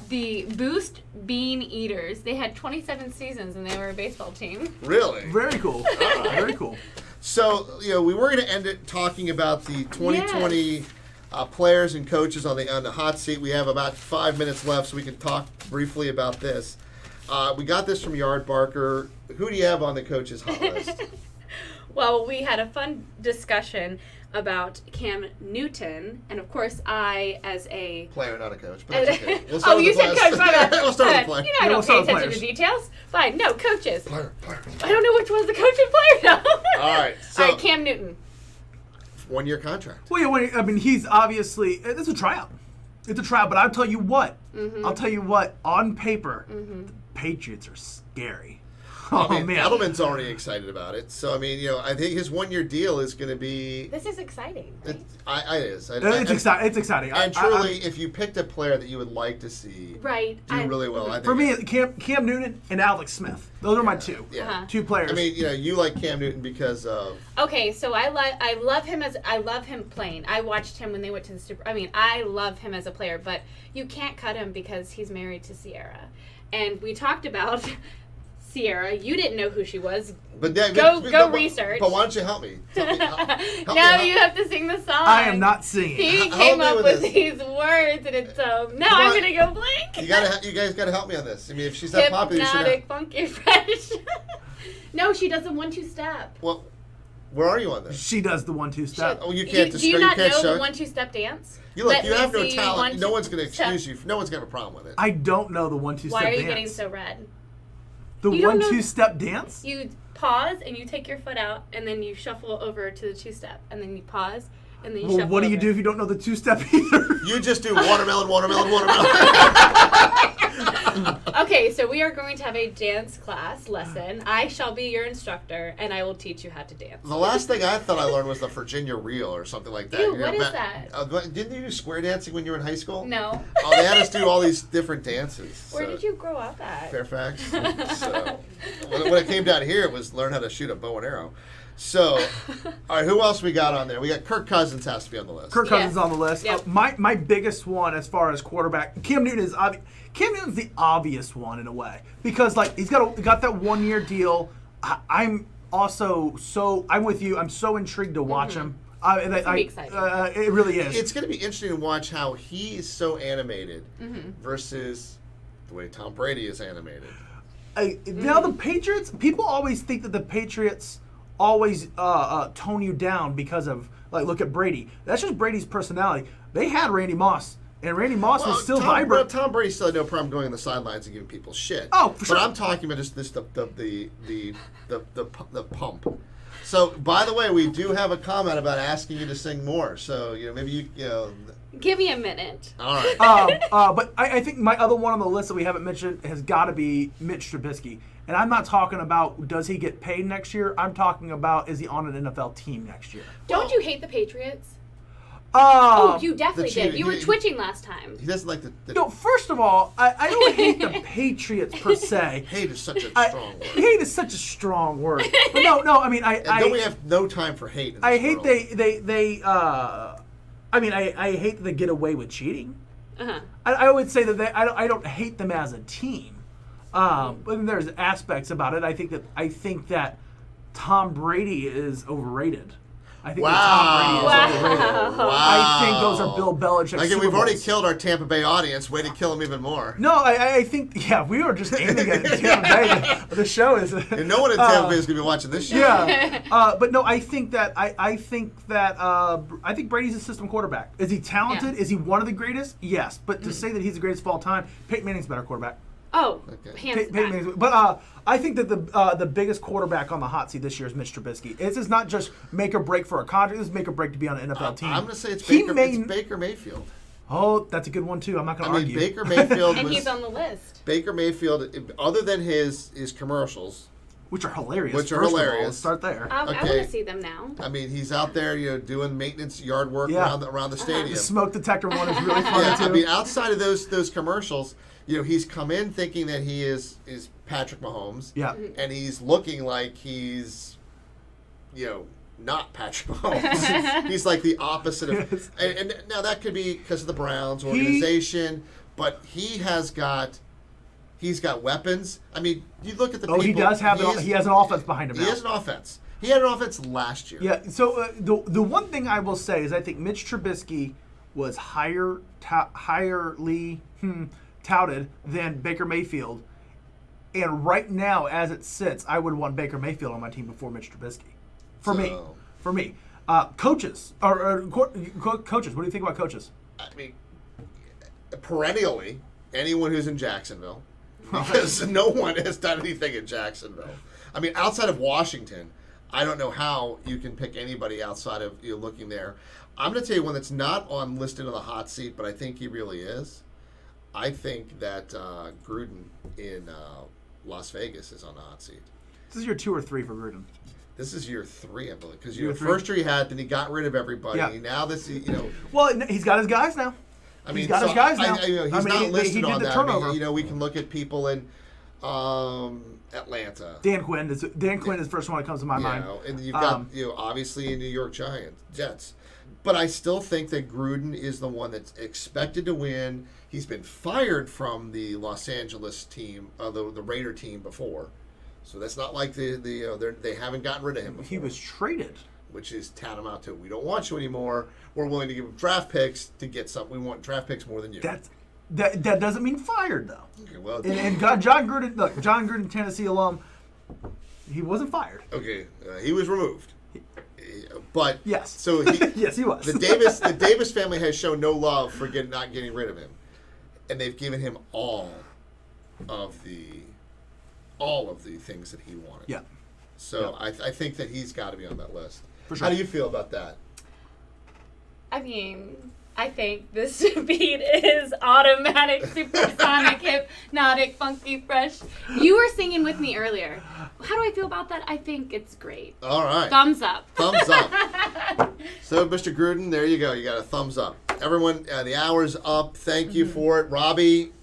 Speaker 2: Boost Bean Eaters. They had 27 seasons and they were a baseball team.
Speaker 1: Really?
Speaker 3: Very cool. Very cool.
Speaker 1: So, we were going to end it talking about the 2020 players and coaches on the hot seat. We have about 5 minutes left, so we can talk briefly about this. We got this from Yard Barker. Who do you have on the coaches' hot list?
Speaker 2: Well, we had a fun discussion about Cam Newton, and of course, I, as a
Speaker 1: player, not a coach, but that's okay. We'll start with
Speaker 2: you
Speaker 1: the
Speaker 2: said
Speaker 1: players.
Speaker 2: coach, my bad.
Speaker 1: We'll start with the player.
Speaker 2: I don't pay attention to details. Fine, no, coaches.
Speaker 1: Player.
Speaker 2: I don't know which one's the coach and player now.
Speaker 1: All right, so
Speaker 2: all right, Cam Newton.
Speaker 1: 1-year contract.
Speaker 3: Well, yeah, I mean, he's obviously, it's a tryout. It's a tryout, but I'll tell you what. On paper, the Patriots are scary. Man.
Speaker 1: Edelman's already excited about it. So, I think his 1-year deal is going to be...
Speaker 2: This is exciting, right?
Speaker 1: It is.
Speaker 3: It's exciting.
Speaker 1: And truly, if you picked a player that you would like to see do really well, I think...
Speaker 3: For me, Cam Newton and Alex Smith. Those are my two.
Speaker 1: Yeah.
Speaker 3: Two players.
Speaker 1: You like Cam Newton because of...
Speaker 2: Okay, so I love him playing. I watched him when they went to the Super... I love him as a player, but you can't cut him because he's married to Sierra. And we talked about... Sierra, you didn't know who she was.
Speaker 1: But
Speaker 2: go research.
Speaker 1: But why don't you help me? Help
Speaker 2: now you have to sing the song.
Speaker 3: I am not singing.
Speaker 2: He came up with these words, and it's I'm gonna go blank.
Speaker 1: You guys got to help me on this. If she's that popular, you should
Speaker 2: Hypnotic, funky, fresh. No, she does the 1-2 step.
Speaker 1: Well, where are you on this?
Speaker 3: She does the 1-2 step.
Speaker 1: Oh, you can't.
Speaker 2: Do you not know the 1-2 step dance?
Speaker 1: You have no talent. No one's going to excuse you. No one's going to have a problem with it.
Speaker 3: I don't know the 1-2 step dance.
Speaker 2: Why are you getting so red?
Speaker 3: The 1-2 step dance?
Speaker 2: You pause and you take your foot out and then you shuffle over to the 2-step and then you pause and then you shuffle
Speaker 3: what do you
Speaker 2: over.
Speaker 3: do if you don't know the 2-step either?
Speaker 1: You just do watermelon.
Speaker 2: Okay, so we are going to have a dance class lesson. I shall be your instructor and I will teach you how to dance.
Speaker 1: The last thing I thought I learned was the Virginia Reel or something like that.
Speaker 2: Ew, what is that?
Speaker 1: Didn't you do square dancing when you were in high school?
Speaker 2: No.
Speaker 1: Oh, they had us do all these different dances.
Speaker 2: Where did you grow up at?
Speaker 1: Fairfax. So when it came down here, it was learn how to shoot a bow and arrow. So, all right, who else we got on there? We got Kirk Cousins has to be on the list.
Speaker 3: Kirk Cousins on the list.
Speaker 2: Yep.
Speaker 3: My biggest one as far as quarterback, Cam Newton is Cam Newton's the obvious one in a way because he's got that 1-year deal. I'm with you. I'm so intrigued to watch him.
Speaker 2: It's gonna be exciting.
Speaker 3: It really is.
Speaker 1: It's going to be interesting to watch how he is so animated versus the way Tom Brady is animated.
Speaker 3: Now the Patriots, people always think that the Patriots always tone you down because of look at Brady. That's just Brady's personality. They had Randy Moss, and Randy Moss was still vibrant.
Speaker 1: Tom Brady still had no problem going on the sidelines and giving people shit.
Speaker 3: Oh, for sure.
Speaker 1: But I'm talking about just this the pump. So, by the way, we do have a comment about asking you to sing more. So, maybe
Speaker 2: Give me a minute.
Speaker 1: All right.
Speaker 3: But I think my other one on the list that we haven't mentioned has got to be Mitch Trubisky. And I'm not talking about does he get paid next year. I'm talking about is he on an NFL team next year.
Speaker 2: Don't you hate the Patriots? You definitely did. You were twitching last time.
Speaker 1: He doesn't like the
Speaker 3: No, first of all, I don't hate the Patriots per se.
Speaker 1: Hate is such a strong word.
Speaker 3: Hate is such a strong word. But no, I mean,
Speaker 1: don't we have no time for hate in this
Speaker 3: I hate
Speaker 1: world?
Speaker 3: I hate that they get away with cheating.
Speaker 2: Uh-huh.
Speaker 3: I would say that I don't hate them as a team. But then there's aspects about it. I think that Tom Brady is overrated. I think that Tom Brady is overrated.
Speaker 1: Wow.
Speaker 3: I think those are Bill Belichick.
Speaker 1: Again,
Speaker 3: Super
Speaker 1: we've already
Speaker 3: Bowls.
Speaker 1: killed our Tampa Bay audience. Way to kill them even more.
Speaker 3: No, I think we were just aiming at Tampa Bay. The show is.
Speaker 1: And no one in Tampa Bay is going to be watching this show.
Speaker 3: Yeah, but no, I think Brady's a system quarterback. Is he talented?
Speaker 2: Yeah.
Speaker 3: Is he one of the greatest? Yes, but to say that he's the greatest of all time, Peyton Manning's a better quarterback.
Speaker 2: Oh,
Speaker 1: Okay.
Speaker 2: hands down.
Speaker 3: But I think that the biggest quarterback on the hot seat this year is Mitch Trubisky. This is not just make or break for a contract. This is make or break to be on an NFL team.
Speaker 1: I'm going to say it's Baker Mayfield.
Speaker 3: Oh, that's a good one too. I'm not going to argue.
Speaker 1: Baker Mayfield
Speaker 2: And he's on the list.
Speaker 1: Baker Mayfield, other than his commercials,
Speaker 3: which are hilarious.
Speaker 1: Let's
Speaker 3: start there.
Speaker 2: I want to see them now.
Speaker 1: I mean, he's out there, doing maintenance yard work around the stadium.
Speaker 3: The smoke detector one is really fun too.
Speaker 1: I mean, outside of those commercials, he's come in thinking that he is Patrick Mahomes.
Speaker 3: Yeah.
Speaker 1: And he's looking like he's, not Patrick Mahomes. He's like the opposite of. And now that could be because of the Browns organization, but he's got weapons. I mean, you look at the people.
Speaker 3: He does have he has an offense behind him now.
Speaker 1: He has an offense. He had an offense last year.
Speaker 3: Yeah, so the one thing I will say is I think Mitch Trubisky was highly touted than Baker Mayfield. And right now, as it sits, I would want Baker Mayfield on my team before Mitch Trubisky. For me. Coaches. Coaches. What do you think about coaches?
Speaker 1: I mean, perennially, anyone who's in Jacksonville. Because no one has done anything in Jacksonville. I mean, outside of Washington, I don't know how you can pick anybody outside of looking there. I'm going to tell you one that's not listed on the hot seat, but I think he really is. I think that Gruden in Las Vegas is on the hot seat.
Speaker 3: This is year 2 or 3 for Gruden.
Speaker 1: This is year 3, I believe, because first year he had, then he got rid of everybody.
Speaker 3: Yeah.
Speaker 1: Now this,
Speaker 3: Well, he's got his guys now.
Speaker 1: I mean,
Speaker 3: he's got his guys now.
Speaker 1: He's not listed on that.
Speaker 3: Turnover.
Speaker 1: I mean, we can look at people in Atlanta.
Speaker 3: Dan Quinn is the first one that comes to my mind.
Speaker 1: And you've got obviously in New York Jets. But I still think that Gruden is the one that's expected to win. He's been fired from the Los Angeles team, the Raider team before, so that's not like they haven't gotten rid of him before.
Speaker 3: He was traded,
Speaker 1: which is tantamount to we don't want you anymore. We're willing to give him draft picks to get something. We want draft picks more than you.
Speaker 3: That doesn't mean fired though.
Speaker 1: Okay, well,
Speaker 3: and John Gruden, Tennessee alum, he wasn't fired.
Speaker 1: Okay, he was removed. But
Speaker 3: yes,
Speaker 1: so
Speaker 3: yes, he was.
Speaker 1: The Davis family has shown no love for not getting rid of him, and they've given him all of the things that he wanted.
Speaker 3: Yeah.
Speaker 1: So I think that he's got to be on that list.
Speaker 3: For sure.
Speaker 1: How do you feel about that?
Speaker 2: I mean, I think this beat is automatic, supersonic, hypnotic, funky, fresh. You were singing with me earlier. How do I feel about that? I think it's great.
Speaker 1: All right.
Speaker 2: Thumbs up.
Speaker 1: Thumbs up. So, Mr. Gruden, there you go. You got a thumbs up. Everyone, the hour's up. Thank you for it. Robbie,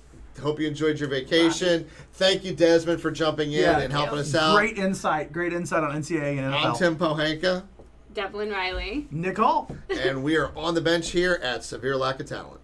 Speaker 1: hope you enjoyed your vacation.
Speaker 2: Robbie.
Speaker 1: Thank you, Desmond, for jumping in and helping us out.
Speaker 3: Great insight on NCAA and NFL.
Speaker 1: I'm Tim Pohanka.
Speaker 2: Devlin Riley.
Speaker 3: Nick Hall.
Speaker 1: And we are on the bench here at Severe Lack of Talent.